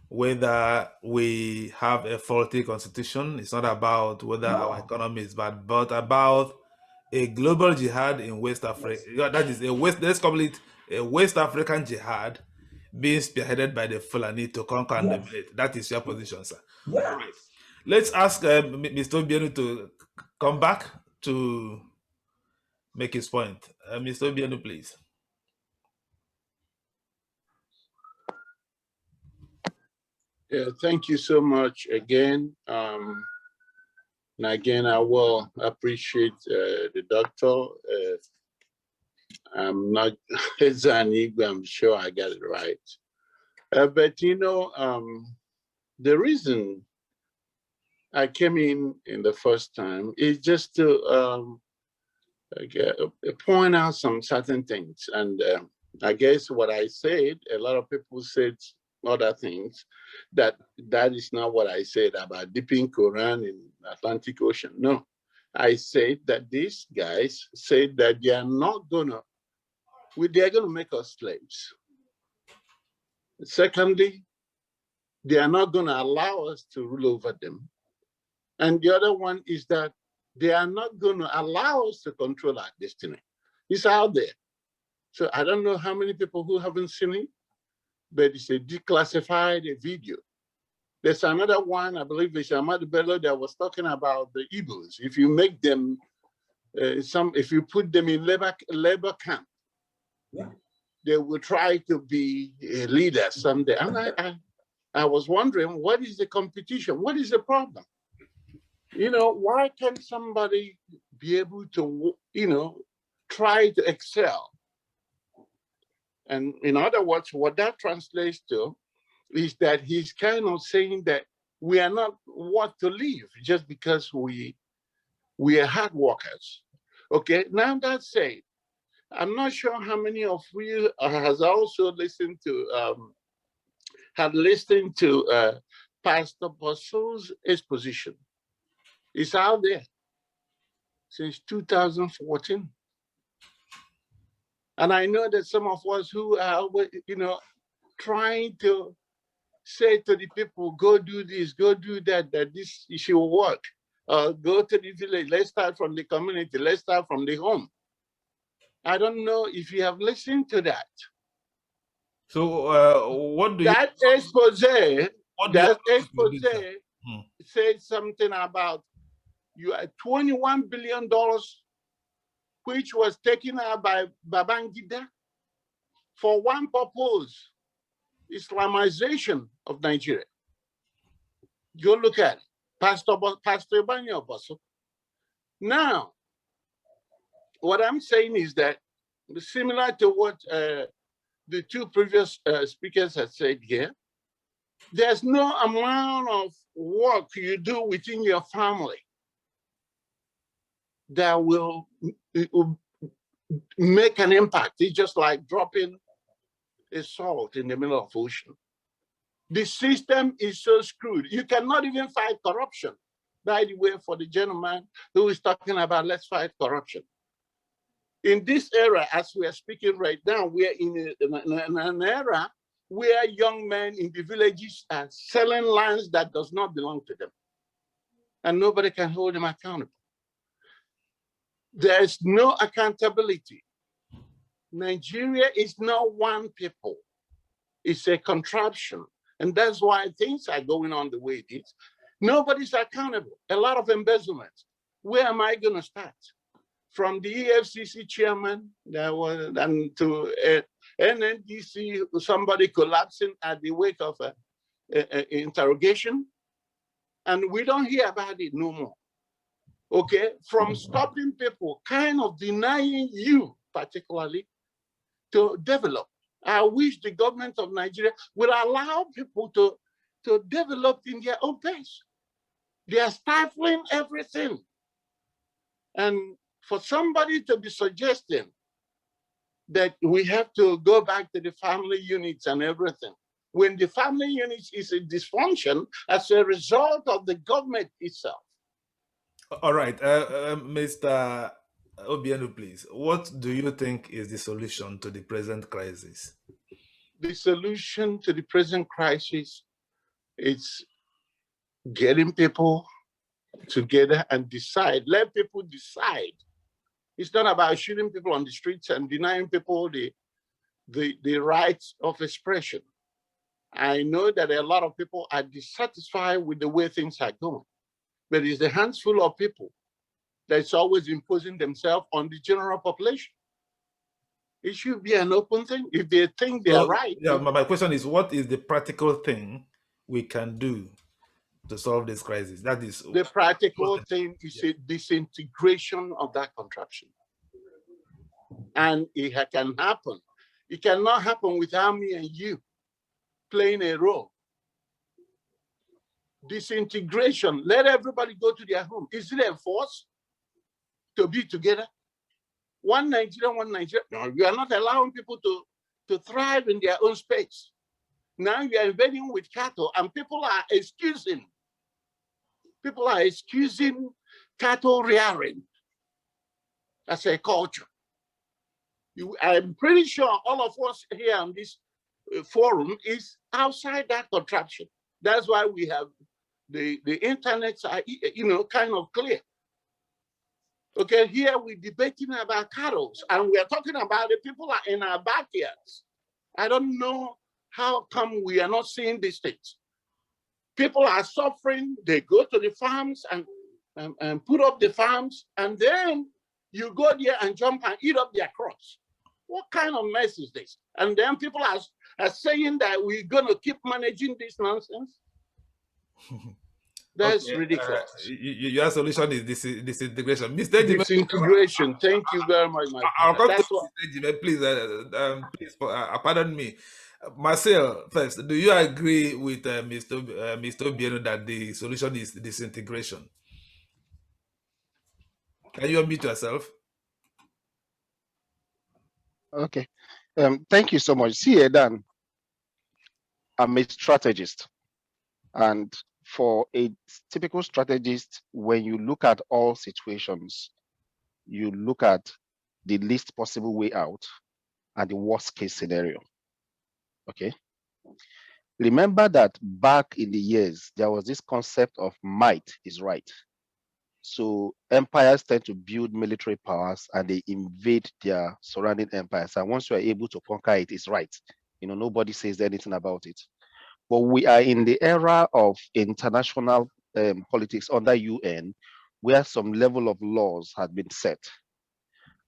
whether we have a faulty constitution. It's not about whether our economy is bad, but about a global jihad in West Africa. Yes. That is let's call it a West African jihad being spearheaded by the Fulani to conquer and dominate. That is your position, sir. Yeah. All right. Let's ask Mr. Obienu to come back to make his point. Mr. Obiano, please. Yeah, thank you so much again. And again, I will appreciate the doctor. I'm not Igbo, I'm sure I got it right. But you know, the reason I came in the first time is just to point out some certain things. And I guess what I said, a lot of people said other things, that is not what I said about dipping Quran in Atlantic Ocean. No, I said that these guys said that they are not gonna, they're gonna make us slaves. Secondly, they are not gonna allow us to rule over them. And the other one is that they are not gonna allow us to control our destiny. It's out there. So I don't know how many people who haven't seen it, but it's a declassified video. There's another one, I believe it's Ahmad Bello, that was talking about the Igbos. If you make them, if you put them in labor camp, yeah, they will try to be a leader someday. And I was wondering, what is the competition? What is the problem? You know, why can't somebody be able to, you know, try to excel? And in other words, what that translates to is that he's kind of saying that we are not what to live just because we are hard workers. Okay, now that said, I'm not sure how many of you has also listened to, had listened to Pastor Bosso's exposition. It's out there since 2014. And I know that some of us who are, you know, trying to say to the people, go do this, go do that, that this should work. Go to the village, let's start from the community, let's start from the home. I don't know if you have listened to that. So what do that you... That expose said something about you are $21 billion, which was taken out by Babangida for one purpose, Islamization of Nigeria. Go look at it. Pastor Banyo Bosso. Now, what I'm saying is that similar to what the two previous speakers have said here, there's no amount of work you do within your family that will make an impact. It's just like dropping a salt in the middle of the ocean. The system is so screwed. You cannot even fight corruption. By the way, for the gentleman who is talking about let's fight corruption. In this era, as we are speaking right now, we are in an era where young men in the villages are selling lands that does not belong to them. And nobody can hold them accountable. There is no accountability. Nigeria is not one people. It's a contraption. And that's why things are going on the way it is. Nobody's accountable. A lot of embezzlement. Where am I going to start? From the EFCC chairman and to NNDC, somebody collapsing at the wake of an interrogation. And we don't hear about it no more. Okay, from stopping people, kind of denying you particularly to develop. I wish the government of Nigeria will allow people to develop in their own pace. They are stifling everything. And for somebody to be suggesting that we have to go back to the family units and everything, when the family units is a dysfunction as a result of the government itself. All right, Mr. Obiano, please. What do you think is the solution to the present crisis? The solution to the present crisis is getting people together and decide. Let people decide. It's not about shooting people on the streets and denying people the rights of expression. I know that a lot of people are dissatisfied with the way things are going, but it's a handful of people that's always imposing themselves on the general population. It should be an open thing. If they think they are right. Yeah, my question is, what is the practical thing we can do to solve this crisis? That is the practical thing is a disintegration of that contraption. And it can happen. It cannot happen without me and you playing a role. Disintegration, let everybody go to their home. Is it a force to be together? One Nigeria, one Nigeria. No, you are not allowing people to thrive in their own space. Now you are invading with cattle, and people are excusing cattle rearing as a culture. I'm pretty sure all of us here on this forum is outside that contraption. That's why we have the internets are, kind of clear. Okay, here we're debating about cattle, and we're talking about the people are in our backyards. I don't know how come we are not seeing these things. People are suffering, they go to the farms and put up the farms, and then you go there and jump and eat up their crops. What kind of mess is this? And then people are saying that we're gonna keep managing this nonsense. That's okay, ridiculous. Your solution is disintegration. Mr. Disintegration. Thank you very much, my I'll come to Mr. Jime, please, pardon me. Marcel, first, do you agree with Mr. Obieno that the solution is disintegration? Can you unmute yourself? Okay. Thank you so much. See, Dan, I'm a strategist. And for a typical strategist, when you look at all situations, you look at the least possible way out and the worst case scenario. Okay. Remember that back in the years, there was this concept of might is right. So empires tend to build military powers and they invade their surrounding empires. And once you are able to conquer it, it's right. Nobody says anything about it. But we are in the era of international politics under UN, where some level of laws had been set.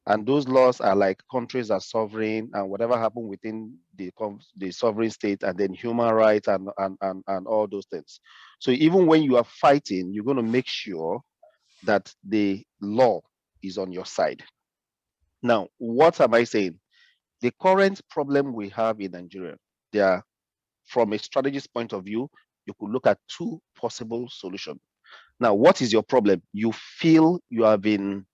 And those laws are like countries are sovereign and whatever happened within the sovereign state, and then human rights and all those things. So even when you are fighting, you're going to make sure that the law is on your side. Now, what am I saying? The current problem we have in Nigeria, from a strategist point of view, you could look at two possible solutions. Now, what is your problem? You feel you have been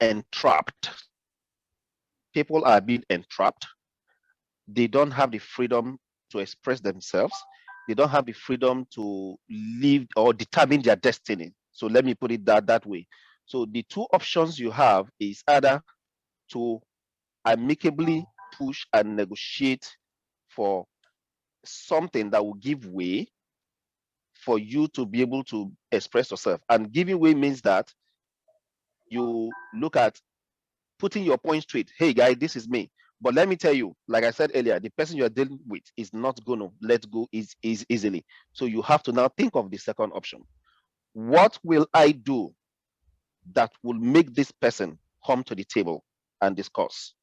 entrapped. People are being entrapped. They don't have the freedom to express themselves. They don't have the freedom to live or determine their destiny. So let me put it that way. So the two options you have is either to amicably push and negotiate for something that will give way for you to be able to express yourself. And giving way means that you look at putting your point straight. Hey, guy, this is me. But let me tell you, like I said earlier, the person you're dealing with is not going to let go easily. So you have to now think of the second option. What will I do that will make this person come to the table and discuss?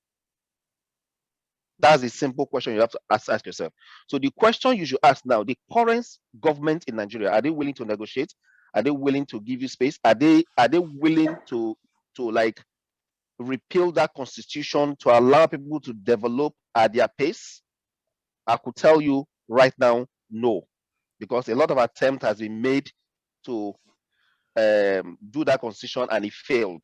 That's a simple question you have to ask yourself. So the question you should ask now, the current government in Nigeria, are they willing to negotiate? Are they willing to give you space? Are they willing to like repeal that constitution to allow people to develop at their pace? I could tell you right now, no, because a lot of attempt has been made to do that constitution and it failed.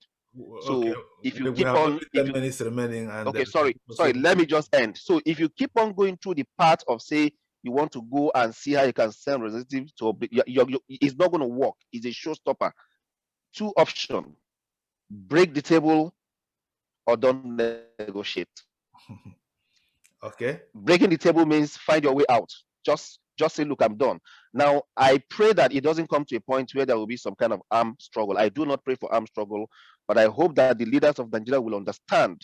So okay. If you keep on, minutes remaining, and okay, sorry, let me just end. So if you keep on going through the part of say you want to go and see how you can send representatives to, it's not going to work. It's a showstopper. Two options: break the table or don't negotiate. Okay. Breaking the table means find your way out. Just say, look, I'm done. Now, I pray that it doesn't come to a point where there will be some kind of armed struggle. I do not pray for armed struggle, but I hope that the leaders of Nigeria will understand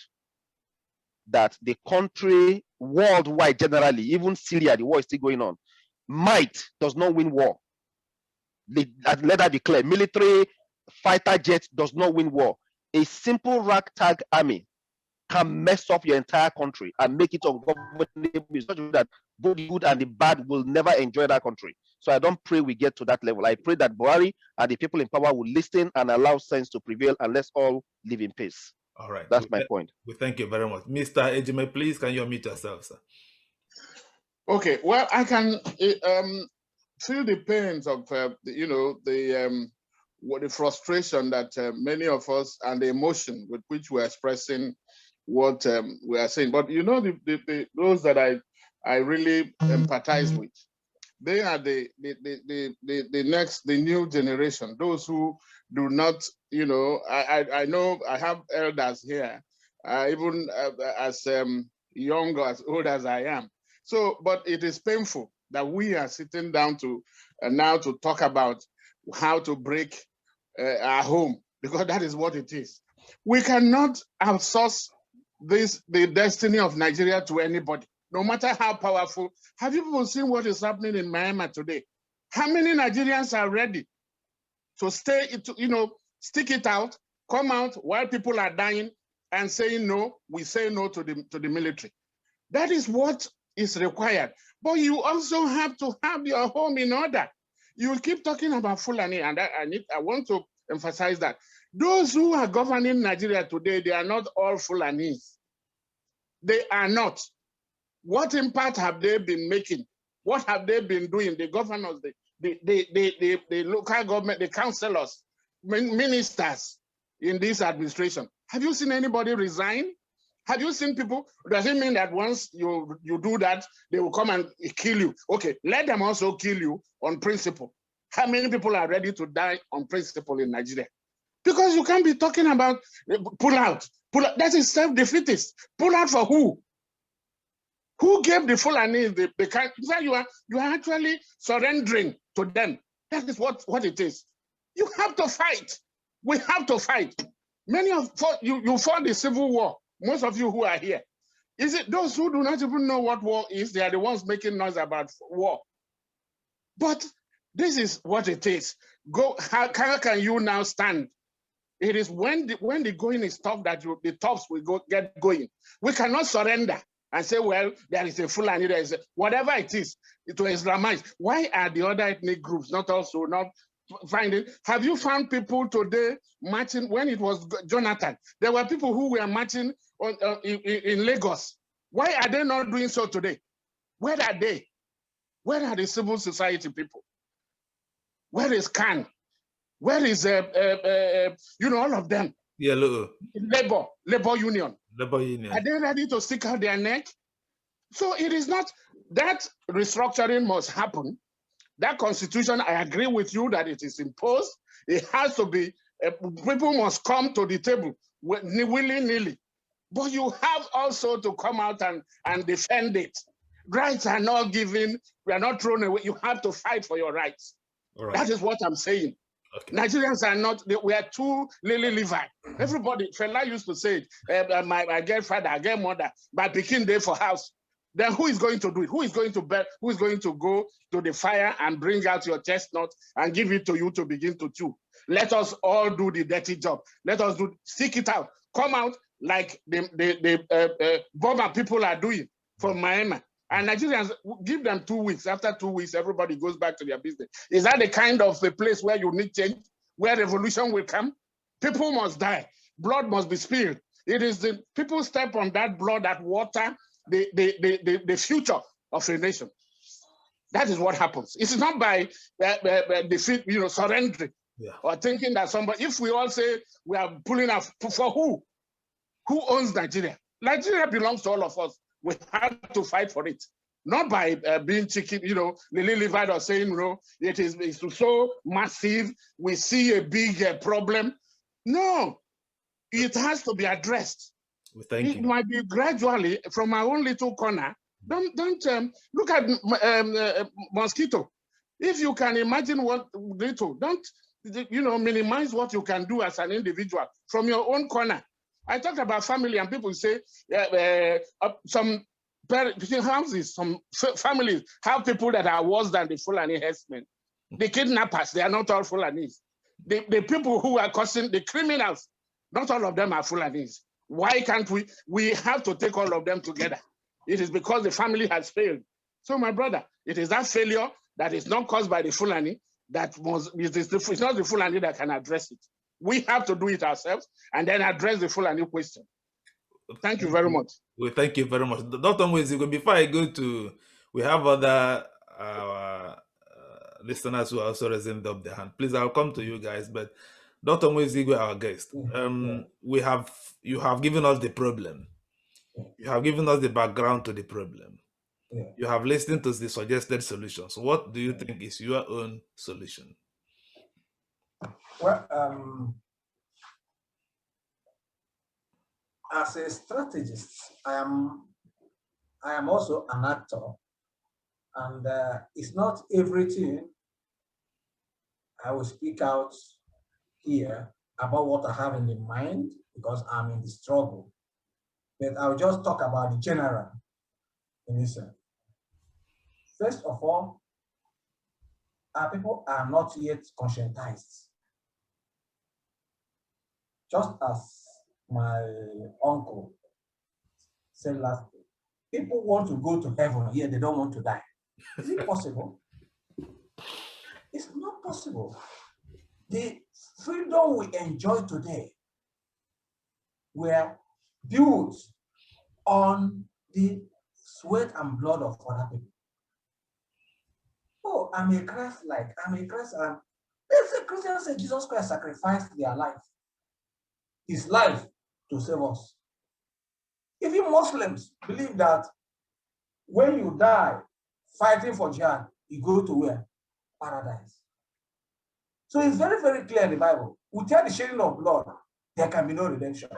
that the country worldwide generally, even Syria, the war is still going on. Might does not win war. Let that be clear. Military fighter jet does not win war. A simple ragtag army can mess up your entire country and make it ungovernable in such a way that both the good and the bad will never enjoy that country. So I don't pray we get to that level. I pray that Buhari and the people in power will listen and allow sense to prevail, and let's all live in peace. All right. That's my point. We thank you very much. Mr. Ejime, please, can you unmute yourself, sir? Okay, well, I can feel the pains of, the frustration that many of us and the emotion with which we're expressing what we are saying. But those that I really empathize with, they are the new generation, those who do not, I know I have elders here, even as young or as old as I am. So, but it is painful that we are sitting down to now to talk about how to break our home, because that is what it is. We cannot outsource the destiny of Nigeria to anybody, no matter how powerful. Have you people seen what is happening in Myanmar today? How many Nigerians are ready to stay, stick it out, come out while people are dying and saying no? We say no to the military. That is what is required. But you also have to have your home in order. You will keep talking about Fulani, and I want to emphasize that those who are governing Nigeria today, they are not all Fulanis. They are not. What impact have they been making? What have they been doing? The governors, the local government, the councillors, ministers in this administration. Have you seen anybody resign? Have you seen people? Does it mean that once you do that, they will come and kill you? Okay, let them also kill you on principle. How many people are ready to die on principle in Nigeria? Because you can't be talking about pull out. That is self-defeatist. Pull out for who? Who gave the Fulani the kind? You are actually surrendering to them. That is what it is. You have to fight. We have to fight. Many of you fought the Civil War. Most of you who are here, is it those who do not even know what war is? They are the ones making noise about war. But this is what it is. How can you now stand? It is when the going is tough that the toughs will get going. We cannot surrender and say, well, there is a Fulani, there is whatever it is, to Islamize. Why are the other ethnic groups not finding? Have you found people today marching when it was Jonathan? There were people who were marching in Lagos. Why are they not doing so today? Where are they? Where are the civil society people? Where is Khan? Where is all of them? Yeah, look. Labor Union. Labor Union. Are they ready to stick out their neck? So it is not that restructuring must happen. That constitution, I agree with you that it is imposed. It has to be, people must come to the table willy-nilly. But you have also to come out and defend it. Rights are not given, we are not thrown away. You have to fight for your rights. All right. That is what I'm saying. Okay. Nigerians are not, we are too lily-livered. Everybody, Fela used to say, I get father, I get mother, but Pikin day for house. Then who is going to do it? Who is going to who is going to go to the fire and bring out your chestnut and give it to you to begin to chew? Let us all do the dirty job. Let us stick it out. Come out like the Burma people are doing from Myanmar. And Nigerians, give them 2 weeks. After 2 weeks, everybody goes back to their business. Is that the kind of a place where you need change, where revolution will come? People must die. Blood must be spilled. It is the people step on that blood, that water, the future of a nation. That is what happens. It's not by defeat, surrendering, or thinking that somebody, if we all say we are pulling up, for who? Who owns Nigeria? Nigeria belongs to all of us. We have to fight for it. Not by being chicken, lily-livered or saying, it is so massive, we see a big problem. No, it has to be addressed. It might be gradually from our own little corner. Don't look at mosquito. If you can imagine what little, don't minimize what you can do as an individual from your own corner. I talked about family, and people say some houses, some families have people that are worse than the Fulani herdsmen. The kidnappers, they are not all Fulanis. The people who are causing the criminals, not all of them are Fulanis. Why can't we? We have to take all of them together. It is because the family has failed. So my brother, it is that failure that is not caused by the Fulani that it's not the Fulani that can address it. We have to do it ourselves and then address the Fulani question. Thank you very much. Well, thank you very much. Dr. Nwaezeigwe, before I go to, we have other listeners who are also raising up their hand. Please, I'll come to you guys, but Dr. Nwaezeigwe, our guest, you have given us the problem. You have given us the background to the problem. You have listened to the suggested solutions. What do you think is your own solution? Well, as a strategist, I am also an actor, and it's not everything I will speak out here about what I have in the mind because I'm in the struggle. But I'll just talk about the general in itself. First of all, our people are not yet conscientized. Just as my uncle said last week, people want to go to heaven, yet they don't want to die. Is it possible? It's not possible. The freedom we enjoy today were built on the sweat and blood of other people. Oh, I'm a Christ-like, I'm a Christ, and the Christians say Jesus Christ sacrificed their life, his life to save us. Even Muslims believe that when you die fighting for jihad, you go to where? Paradise. So it's very, very clear in the Bible. Without the shedding of blood, there can be no redemption.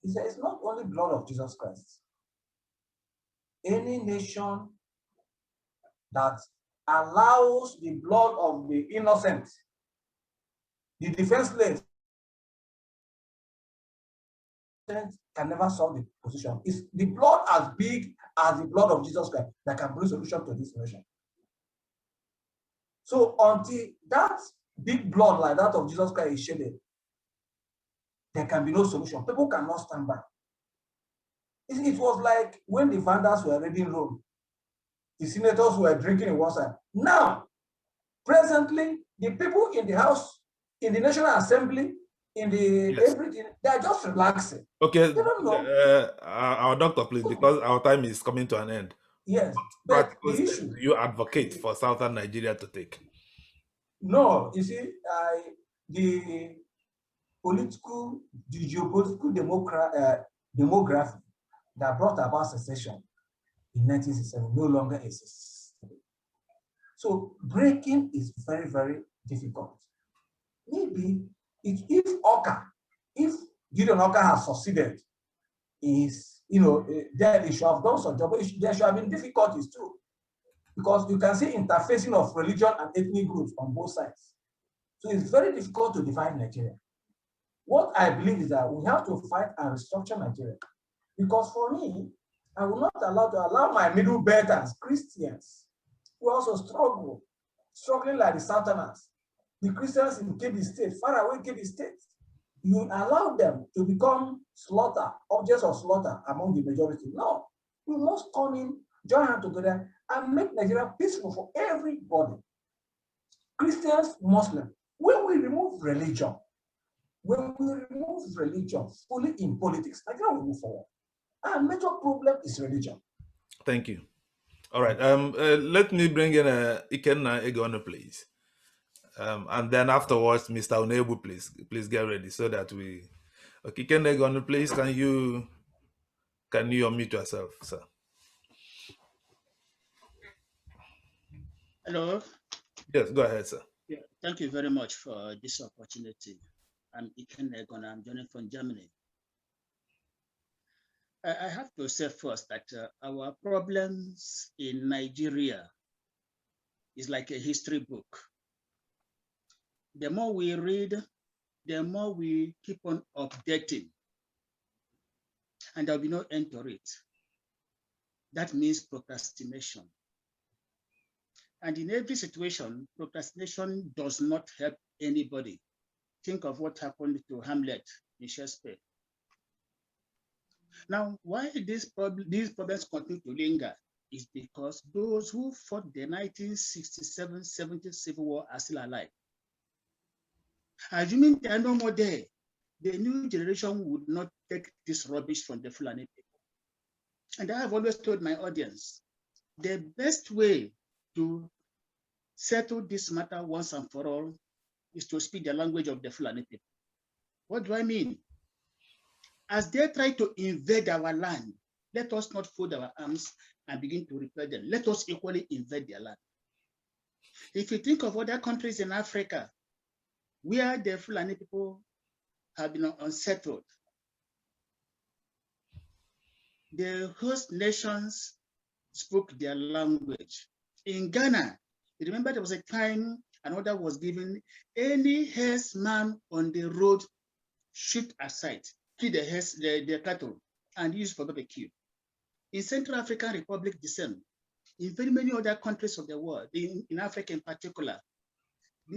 He says it's not only blood of Jesus Christ. Any nation that allows the blood of the innocent, the defenseless, can never solve the position. It's the blood as big as the blood of Jesus Christ that can bring solution to this nation. So until that big blood like that of Jesus Christ is shedded, there can be no solution. People cannot stand back. It was like when the Vandals were raiding Rome, the senators were drinking in one side. Now, presently, the people in the House, in the National Assembly, in the everything, they are just relaxing. Okay, they don't know. Our doctor, please, because our time is coming to an end. Yes, but the issue, do you advocate for Southern Nigeria to take? No, you see, the geopolitical demography that brought about secession in 1967 no longer exists. So breaking is very, very difficult. Maybe if Gideon Oka has succeeded, then they should have done some job. There should have been difficulties too, because you can see interfacing of religion and ethnic groups on both sides. So it's very difficult to divide Nigeria. What I believe is that we have to fight and restructure Nigeria. Because for me, I will not allow my middle belters, Christians, who also struggling like the Southerners, the Christians in Kebbi State, far away Kebbi State, you allow them to become objects of slaughter among the majority. No, we must come in, join hands together, and make Nigeria peaceful for everybody. Christians, Muslims. When we remove religion fully in politics, Nigeria will move forward. Our major problem is religion. Thank you. All right. Let me bring in Ikenna Egono, please. And then afterwards, Mr. Onebu, please get ready so that we. Okay, Ikenna Egono, please. Can you unmute yourself, sir? Hello. Yes, go ahead, sir. Yeah, thank you very much for this opportunity. I'm Ikenna Egono. I'm joining from Germany. I have to say first that our problems in Nigeria is like a history book. The more we read, the more we keep on updating, and there'll be no end to it. That means procrastination. And in every situation, procrastination does not help anybody. think of what happened to Hamlet in Shakespeare. Now, why these problems continue to linger is because those who fought the 1967-70 Civil War are still alive. Assuming they are no more there, the new generation would not take this rubbish from the Fulani people. And I have always told my audience, the best way to settle this matter once and for all is to speak the language of the Fulani people. What do I mean? As they try to invade our land, let us not fold our arms and begin to repel them. Let us equally invade their land. If you think of other countries in Africa, where the Fulani people have been unsettled, the host nations spoke their language. In Ghana, you remember there was a time an order was given, any herdsman on the road, shoot aside, kill the cattle, and use for barbecue. In Central African Republic, the same. In very many other countries of the world, in Africa in particular,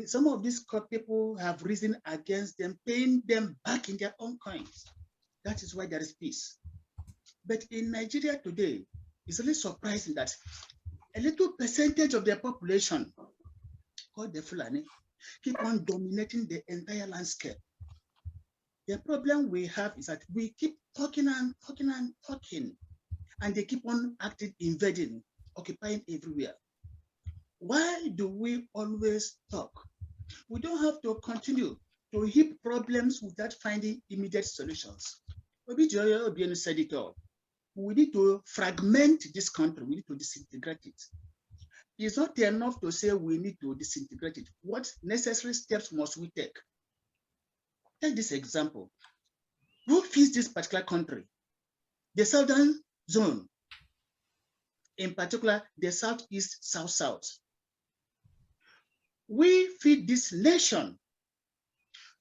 some of these people have risen against them, paying them back in their own coins. That is why there is peace. But in Nigeria today, it's really surprising that a little percentage of the population, called the Fulani, keep on dominating the entire landscape. The problem we have is that we keep talking and talking and talking, and they keep on acting, invading, occupying everywhere. Why do we always talk? We don't have to continue to heap problems without finding immediate solutions. Obijo said it all. We need to fragment this country. We need to disintegrate it. It's not enough to say we need to disintegrate it. What necessary steps must we take? Take this example. Who feeds this particular country? The southern zone, in particular, the southeast, south-south. We feed this nation.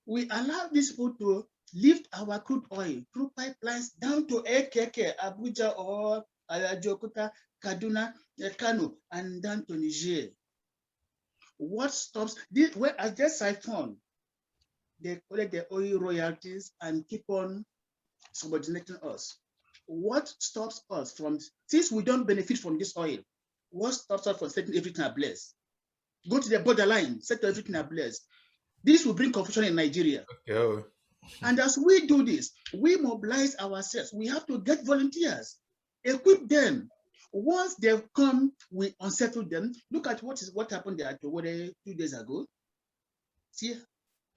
We allow these people to lift our crude oil through pipelines down to AKK, Abuja, or Jokuta, Kaduna, Kano, and down to Niger. What stops this? Well, as they siphon, they collect the oil royalties and keep on subordinating us. What stops us from, since we don't benefit from this oil, what stops us from setting everything ablaze? Go to the borderline, set everything ablaze. This will bring confusion in Nigeria. Okay. And as we do this, we mobilize ourselves. We have to get volunteers, equip them. Once they've come, we unsettle them. Look at what happened there 2 days ago. See,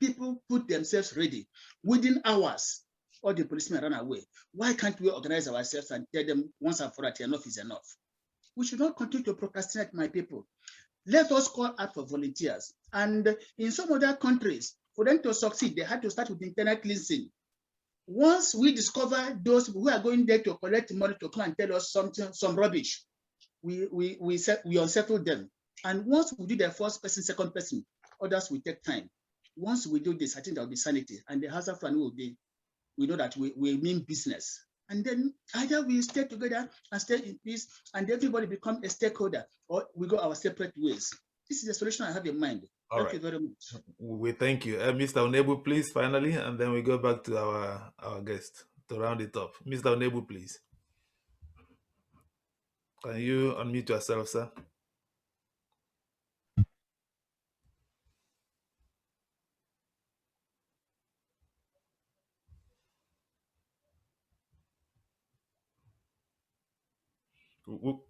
people put themselves ready. Within hours, all the policemen ran away. Why can't we organize ourselves and tell them once and for all, enough is enough? We should not continue to procrastinate, my people. Let us call out for volunteers. And in some other countries, for them to succeed, they had to start with internal cleansing. Once we discover those who are going there to collect money to come and tell us some rubbish, we unsettle them. And once we do the first person, second person, others will take time. Once we do this, I think there will be sanity, and the House of Fulani will be, we know that we mean business. And then either we stay together and stay in peace, and everybody become a stakeholder, or we go our separate ways. This is the solution I have in mind. Thank you very much. We thank you. Mr. Onebu, please, finally, and then we go back to our guest to round it up. Mr. Onebu, please. Can you unmute yourself, sir?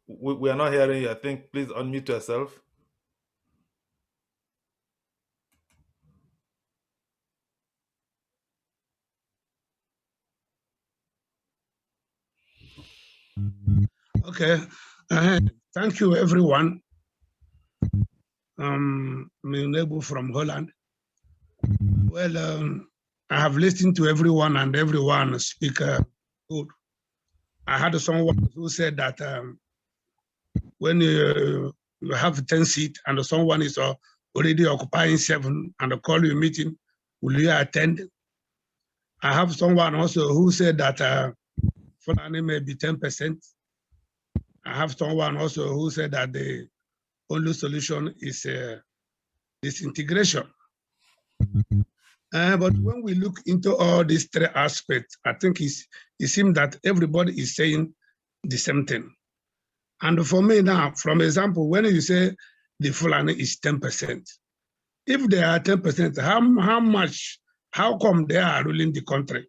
We are not hearing you. I think please unmute yourself. Okay. Thank you, everyone. My neighbor from Holland. Well, I have listened to everyone, and everyone speak good. I had someone who said that when you have 10 seats and someone is already occupying 7 and call you meeting, will you attend? I have someone also who said that Fulani may be 10%. I have someone also who said that the only solution is disintegration. But when we look into all these three aspects, I think it seems that everybody is saying the same thing. And for me now, from example, when you say the Fulani is 10%, if they are 10%, how come they are ruling the country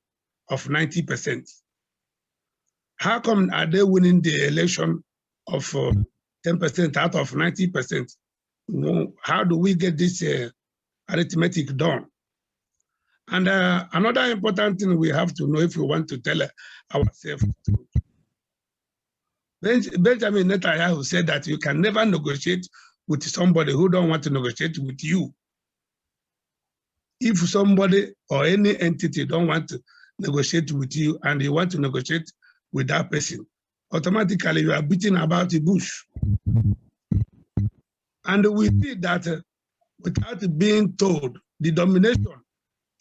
of 90%? How come are they winning the election of 10% out of 90%? How do we get this arithmetic done? And another important thing we have to know if we want to tell ourselves the truth. Benjamin Netanyahu said that you can never negotiate with somebody who don't want to negotiate with you. If somebody or any entity don't want to negotiate with you and you want to negotiate with that person, automatically you are beating about the bush. And we see that without being told, the domination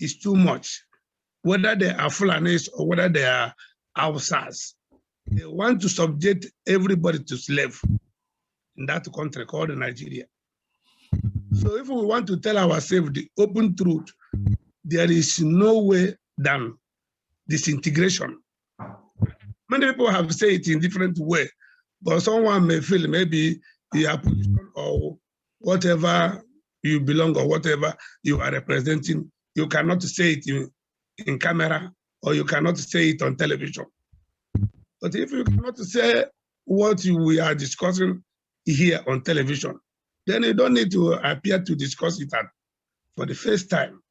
is too much, whether they are Fulanis or whether they are Hausas. They want to subject everybody to slave in that country called Nigeria. So if we want to tell ourselves the open truth, there is no way than disintegration. Many people have said it in different ways, but someone may feel maybe you are position or whatever you belong or whatever you are representing, you cannot say it in camera or you cannot say it on television. But if you cannot say what we are discussing here on television, then you don't need to appear to discuss it for the first time.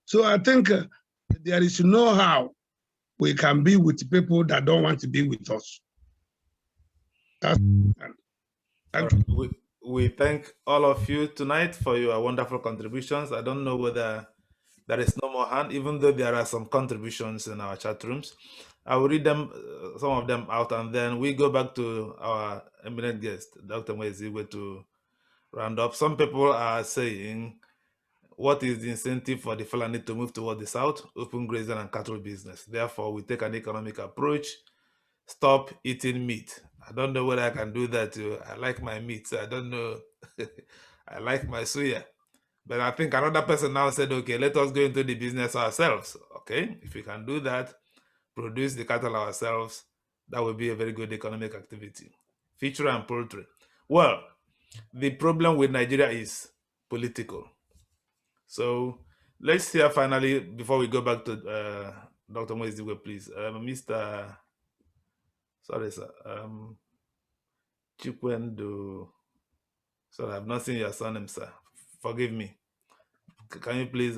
So I think there is no how we can be with people that don't want to be with us. We thank all of you tonight for your wonderful contributions. I don't know whether there is no more hand, even though there are some contributions in our chat rooms. I will read them, some of them out, and then we go back to our eminent guest, Dr. Nwaezeigwe, to round up. Some people are saying, what is the incentive for the Fulani to move toward the south? Open grazing and cattle business. Therefore, we take an economic approach. Stop eating meat. I don't know whether I can do that. I like my meat. So I don't know. I like my suya. But I think another person now said, okay, let us go into the business ourselves. Okay, if we can do that, produce the cattle ourselves, that will be a very good economic activity. Fishery and poultry. Well, the problem with Nigeria is political. So let's hear finally, before we go back to Dr. Nwaezeigwe, please. Mr. Sorry, sir. Chikwendo. Sorry, I've not seen your surname, sir. Forgive me. Can you please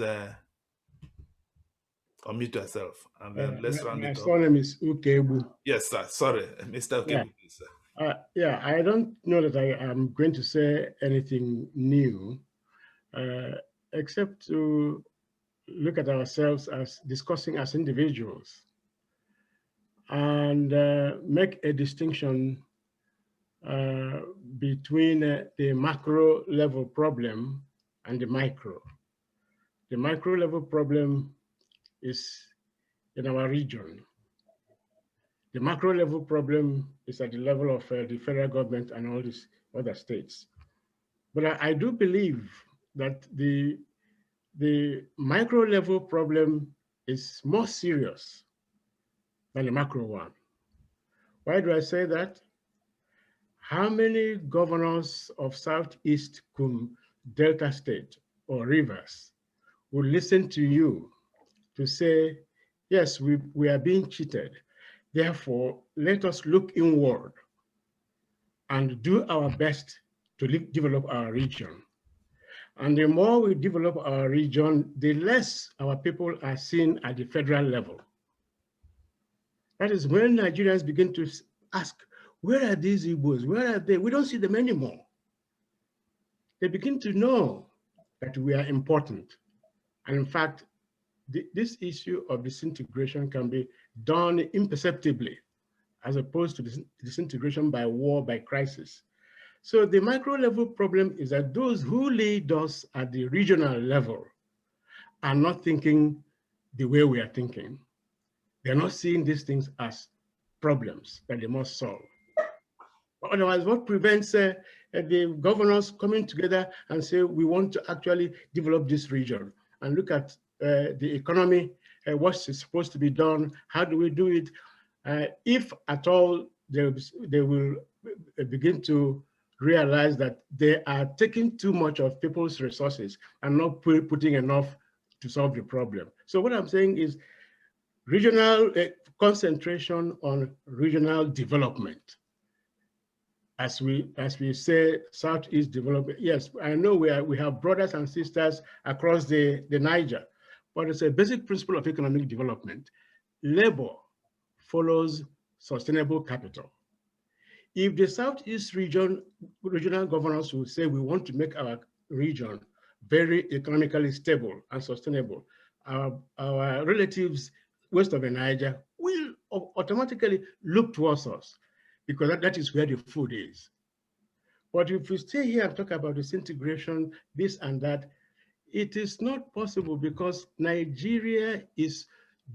unmute yourself? And then let's round it up. My surname is Ukebu. Yes, sir. Sorry, Mr. Ukebu, please, sir. Yeah, I don't know that I am going to say anything new, except to look at ourselves as discussing as individuals and make a distinction between the macro level problem and the micro. The micro level problem is in our region. The macro level problem is at the level of the federal government and all these other states. But I do believe that the micro level problem is more serious than the macro one. Why do I say that? How many governors of Southeast Delta State or Rivers will listen to you to say, yes, we are being cheated. Therefore, let us look inward and do our best to develop our region. And the more we develop our region, the less our people are seen at the federal level. That is when Nigerians begin to ask, where are these Igbos? Where are they? We don't see them anymore. They begin to know that we are important. And in fact, this issue of disintegration can be done imperceptibly, as opposed to disintegration by war, by crisis. So the micro level problem is that those who lead us at the regional level are not thinking the way we are thinking. They're not seeing these things as problems that they must solve. Otherwise, what prevents the governors coming together and say, we want to actually develop this region? And look at the economy, what's supposed to be done, how do we do it? If at all they will begin to realize that they are taking too much of people's resources and not putting enough to solve the problem. So what I'm saying is regional concentration on regional development. As we say, Southeast development. Yes, I know we have brothers and sisters across the Niger, but it's a basic principle of economic development. Labor follows sustainable capital. If the Southeast regional governors will say we want to make our region very economically stable and sustainable, our relatives west of the Niger will automatically look towards us, because that is where the food is. But if we stay here and talk about disintegration, this and that, it is not possible, because Nigeria is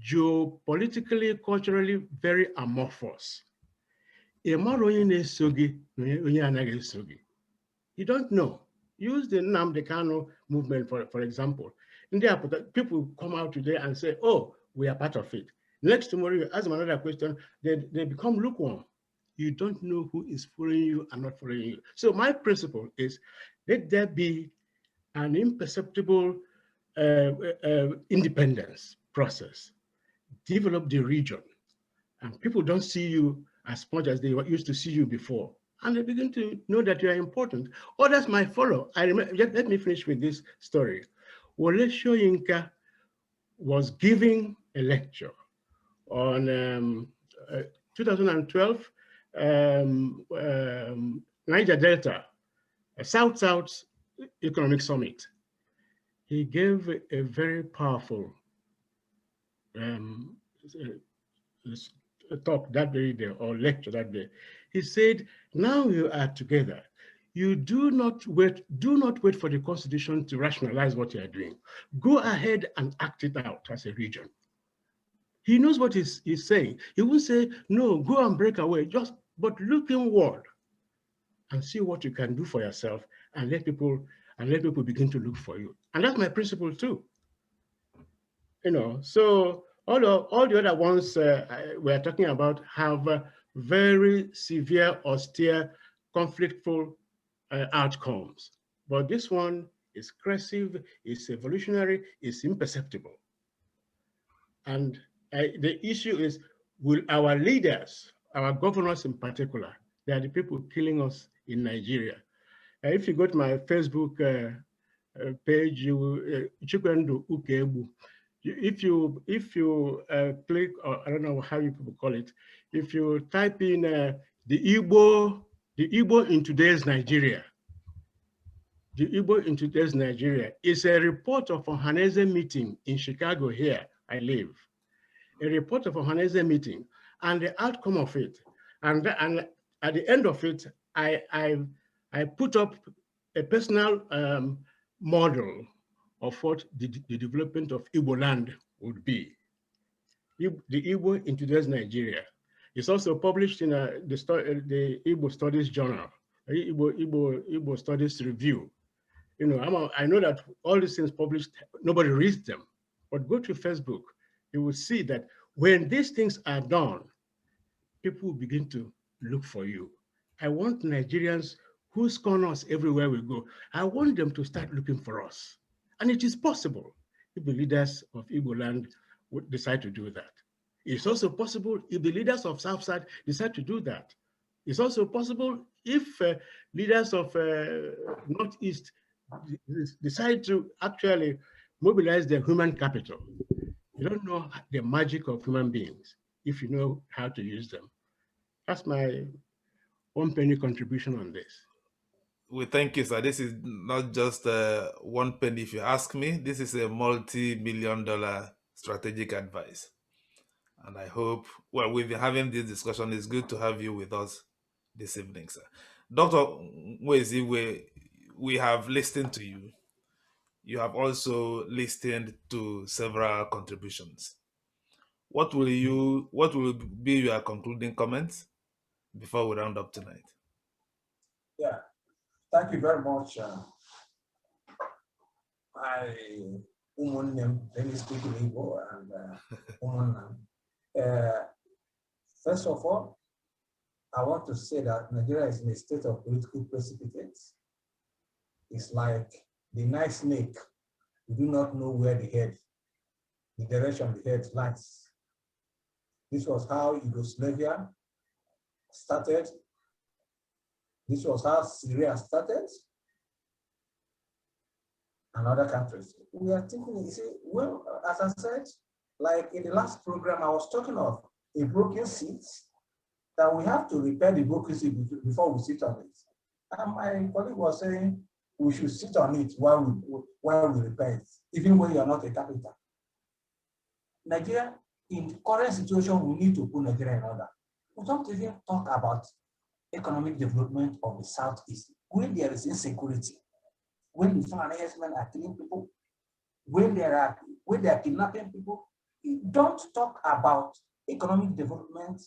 geopolitically, culturally very amorphous. You don't know. Use the Nnamdi Kanu movement, for example. People come out today and say, oh, we are part of it. Next tomorrow, you ask them another question, they become lukewarm. You don't know who is following you and not following you. So my principle is, let there be an imperceptible independence process. Develop the region, and people don't see you as much as they used to see you before. And they begin to know that you are important. Others might follow. I remember, let me finish with this story. Wole Soyinka was giving a lecture on 2012 Niger Delta, a South-South Economic Summit. He gave a very powerful talk that very day, or lecture that day. He said, now you are together. You do not wait for the Constitution to rationalize what you are doing. Go ahead and act it out as a region. He knows what he's saying. He will say, no, go and break away, but look inward and see what you can do for yourself, and let people begin to look for you. And that's my principle too. So all the other ones we're talking about have very severe, austere, conflictful outcomes. But this one is aggressive, it's evolutionary, it's imperceptible. And the issue is, will our leaders, our governors in particular, they are the people killing us in Nigeria. If you go to my Facebook page, you will, Chukwendu Ukebu. If you click, or I don't know how you people call it, if you type in the Igbo in today's Nigeria, the Igbo in today's Nigeria is a report of a Ohanaeze meeting in Chicago here, I live. A report of a Ohanaeze meeting and the outcome of it. And at the end of it, I put up a personal model of what the development of Igbo land would be. The Igbo in today's Nigeria. It's also published in the Igbo Studies Journal, Igbo Studies Review. I know that all these things published, nobody reads them, but go to Facebook, you will see that when these things are done, people will begin to look for you. I want Nigerians who scorn us everywhere we go, I want them to start looking for us. And it is possible if the leaders of Igbo land would decide to do that. It's also possible if the leaders of Southside decide to do that. It's also possible if leaders of Northeast decide to actually mobilize their human capital. You don't know the magic of human beings if you know how to use them. That's my one penny contribution on this. We thank you, sir. This is not just one penny, if you ask me. This is a multi-million-dollar strategic advice. And I hope, well, we've been having this discussion. It's good to have you with us this evening, sir. Dr. Nwaezeigwe, we have listened to you. You have also listened to several contributions. What will be your concluding comments before we round up tonight? Yeah, thank you very much. let me speak in Igbo and first of all, I want to say that Nigeria is in a state of political precipitate. It's like the night snake. We do not know where the direction of the head lies. This was how Yugoslavia started. This was how Syria started. And other countries. We are thinking, you see, well, as I said, like in the last program, I was talking of a broken seat, that we have to repair the broken seat before we sit on it. And my colleague was saying we should sit on it while we repair it, even when you are not a carpenter. Nigeria, in the current situation, we need to put Nigeria in order. We don't even talk about economic development of the Southeast, when there is insecurity, when the Fulani herdsmen are killing people, when they are kidnapping people. You don't talk about economic development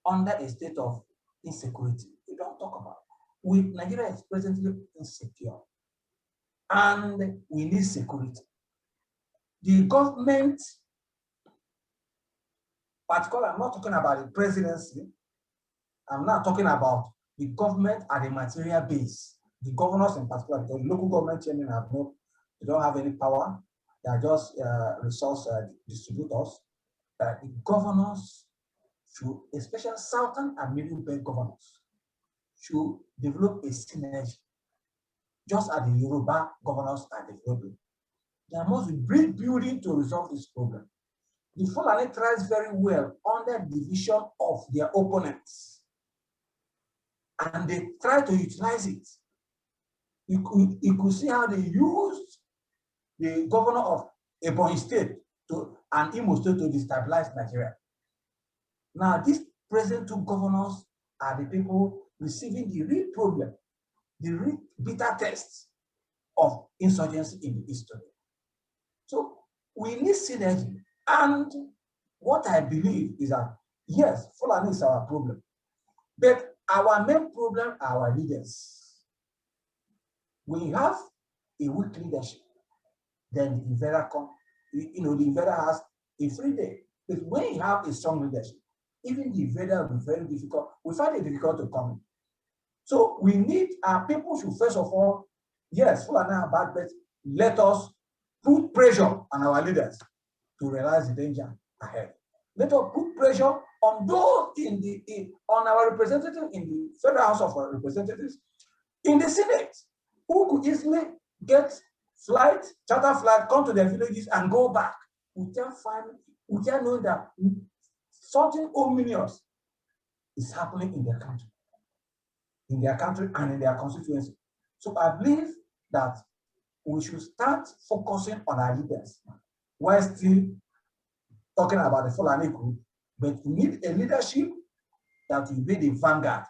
under a state of insecurity. You don't talk about it. Nigeria is presently insecure, and we need security. The government, particularly, I'm not talking about the presidency, I'm not talking about the government at the material base, the governors in particular, because local government chairmen they don't have any power, they are just resource distributors. The governors should, especially southern and middle belt governors, should develop a synergy, just as the Yoruba governors are developing. There must be bridge building to resolve this problem. The Fulani tries very well under division of their opponents, and they try to utilize it. You could see how they used the governor of Ebonyi State and Imo State to destabilize Nigeria. Now, these present two governors are the people receiving the real problem, the real bitter test of insurgency in the history. So we need synergy. And what I believe is that, yes, Fulani is our problem, but our main problem are our leaders. We have a weak leadership, then the invader comes. The invader has a free day. But when you have a strong leadership, even the invader will be very difficult. We find it difficult to come in. So we need our people should first of all, yes, Fulani are bad, but let us put pressure on our leaders to realize the danger ahead. Let us put pressure on those on our representatives in the Federal House of Representatives, in the Senate, who could easily get charter flight, come to their villages and go back without knowing that something ominous is happening in their country and in their constituency. So I believe that we should start focusing on our leaders while still talking about the Fulani group, but we need a leadership that will be the vanguard.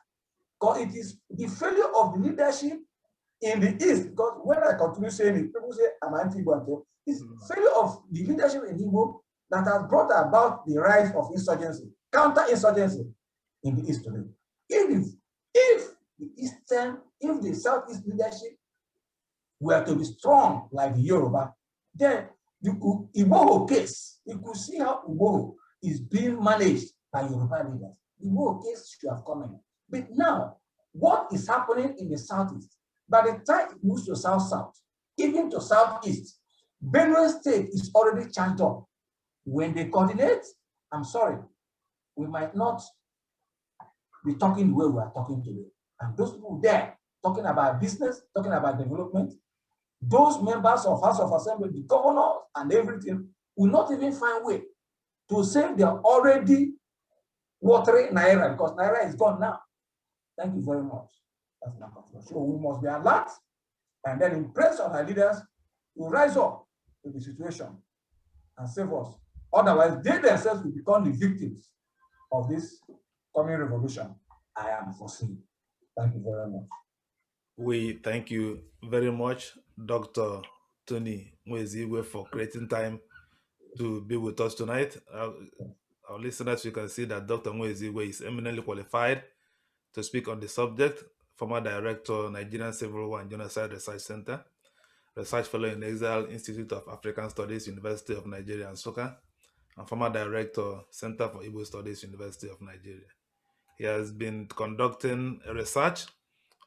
Because it is the failure of the leadership in the East, because when I continue saying it, people say I'm anti-Igbo. It's failure of the leadership in Igbo that has brought about the rise of insurgency, counter-insurgency in the East today. If the Southeast leadership were to be strong like the Yoruba, then the Igbo case, you could see how Igbo is being managed by Yoruba leaders. The Igbo case should have come in. But now, what is happening in the Southeast? By the time it moves to South-South, even to Southeast, Benue State is already charged up. When they coordinate, I'm sorry, we might not be talking the way we are talking today. And those people there, talking about business, talking about development, those members of House of Assembly, the governors and everything, will not even find a way to save their already watery Naira, because Naira is gone now. Thank you very much. That's my conclusion. So we must be alert and then impress on our leaders to rise up to the situation and save us. Otherwise, they themselves will become the victims of this coming revolution I am foreseeing. Thank you very much. We thank you very much, Dr. Tony Nwaezeigwe, for creating time to be with us tonight. Our listeners, you can see that Dr. Nwaezeigwe is eminently qualified to speak on the subject, former director, Nigerian Civil War and Genocide Research Center. Research Fellow in Exile, Institute of African Studies, University of Nigeria, Nsukka, and former Director, Center for Igbo Studies, University of Nigeria. He has been conducting research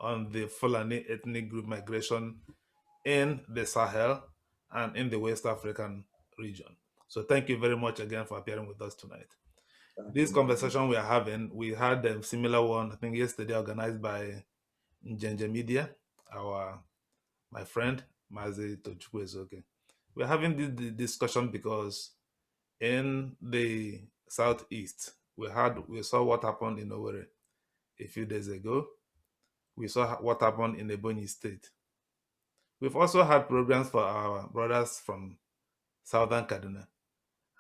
on the Fulani ethnic group migration in the Sahel and in the West African region. So thank you very much again for appearing with us tonight. This conversation we are having, we had a similar one, I think yesterday, organized by Njenje Media, my friend, Nwaezeigwe. We're having this discussion because in the Southeast, we saw what happened in Owerri a few days ago. We saw what happened in Ebonyi State. We've also had programs for our brothers from Southern Kaduna.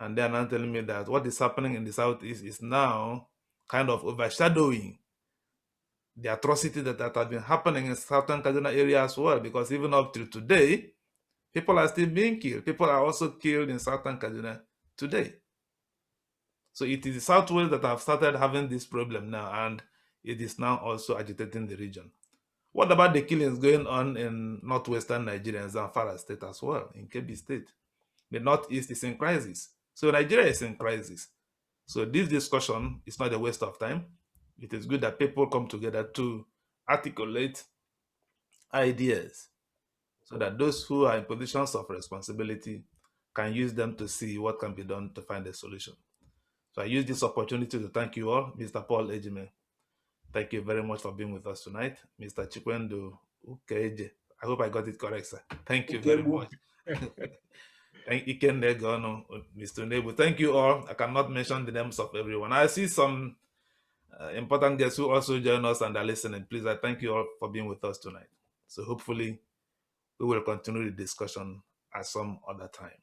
And they are now telling me that what is happening in the Southeast is now kind of overshadowing the atrocity that have been happening in Southern Kaduna area as well, because even up till today, people are still being killed. People are also killed in Southern Kaduna today. So it is the Southwest that have started having this problem now, and it is now also agitating the region. What about the killings going on in northwestern Nigeria and Zamfara State as well, in Kebbi State? The Northeast is in crisis. So Nigeria is in crisis. So this discussion is not a waste of time. It is good that people come together to articulate ideas so that those who are in positions of responsibility can use them to see what can be done to find a solution. So I use this opportunity to thank you all. Mr. Paul Ejime, thank you very much for being with us tonight. Mr. Chikwendo Ukeje, I hope I got it correct, sir. Thank you very much. Thank Mr. Nebu. Thank you all. I cannot mention the names of everyone. I see some important guests who also join us and are listening. Please, I thank you all for being with us tonight. So hopefully we will continue the discussion at some other time.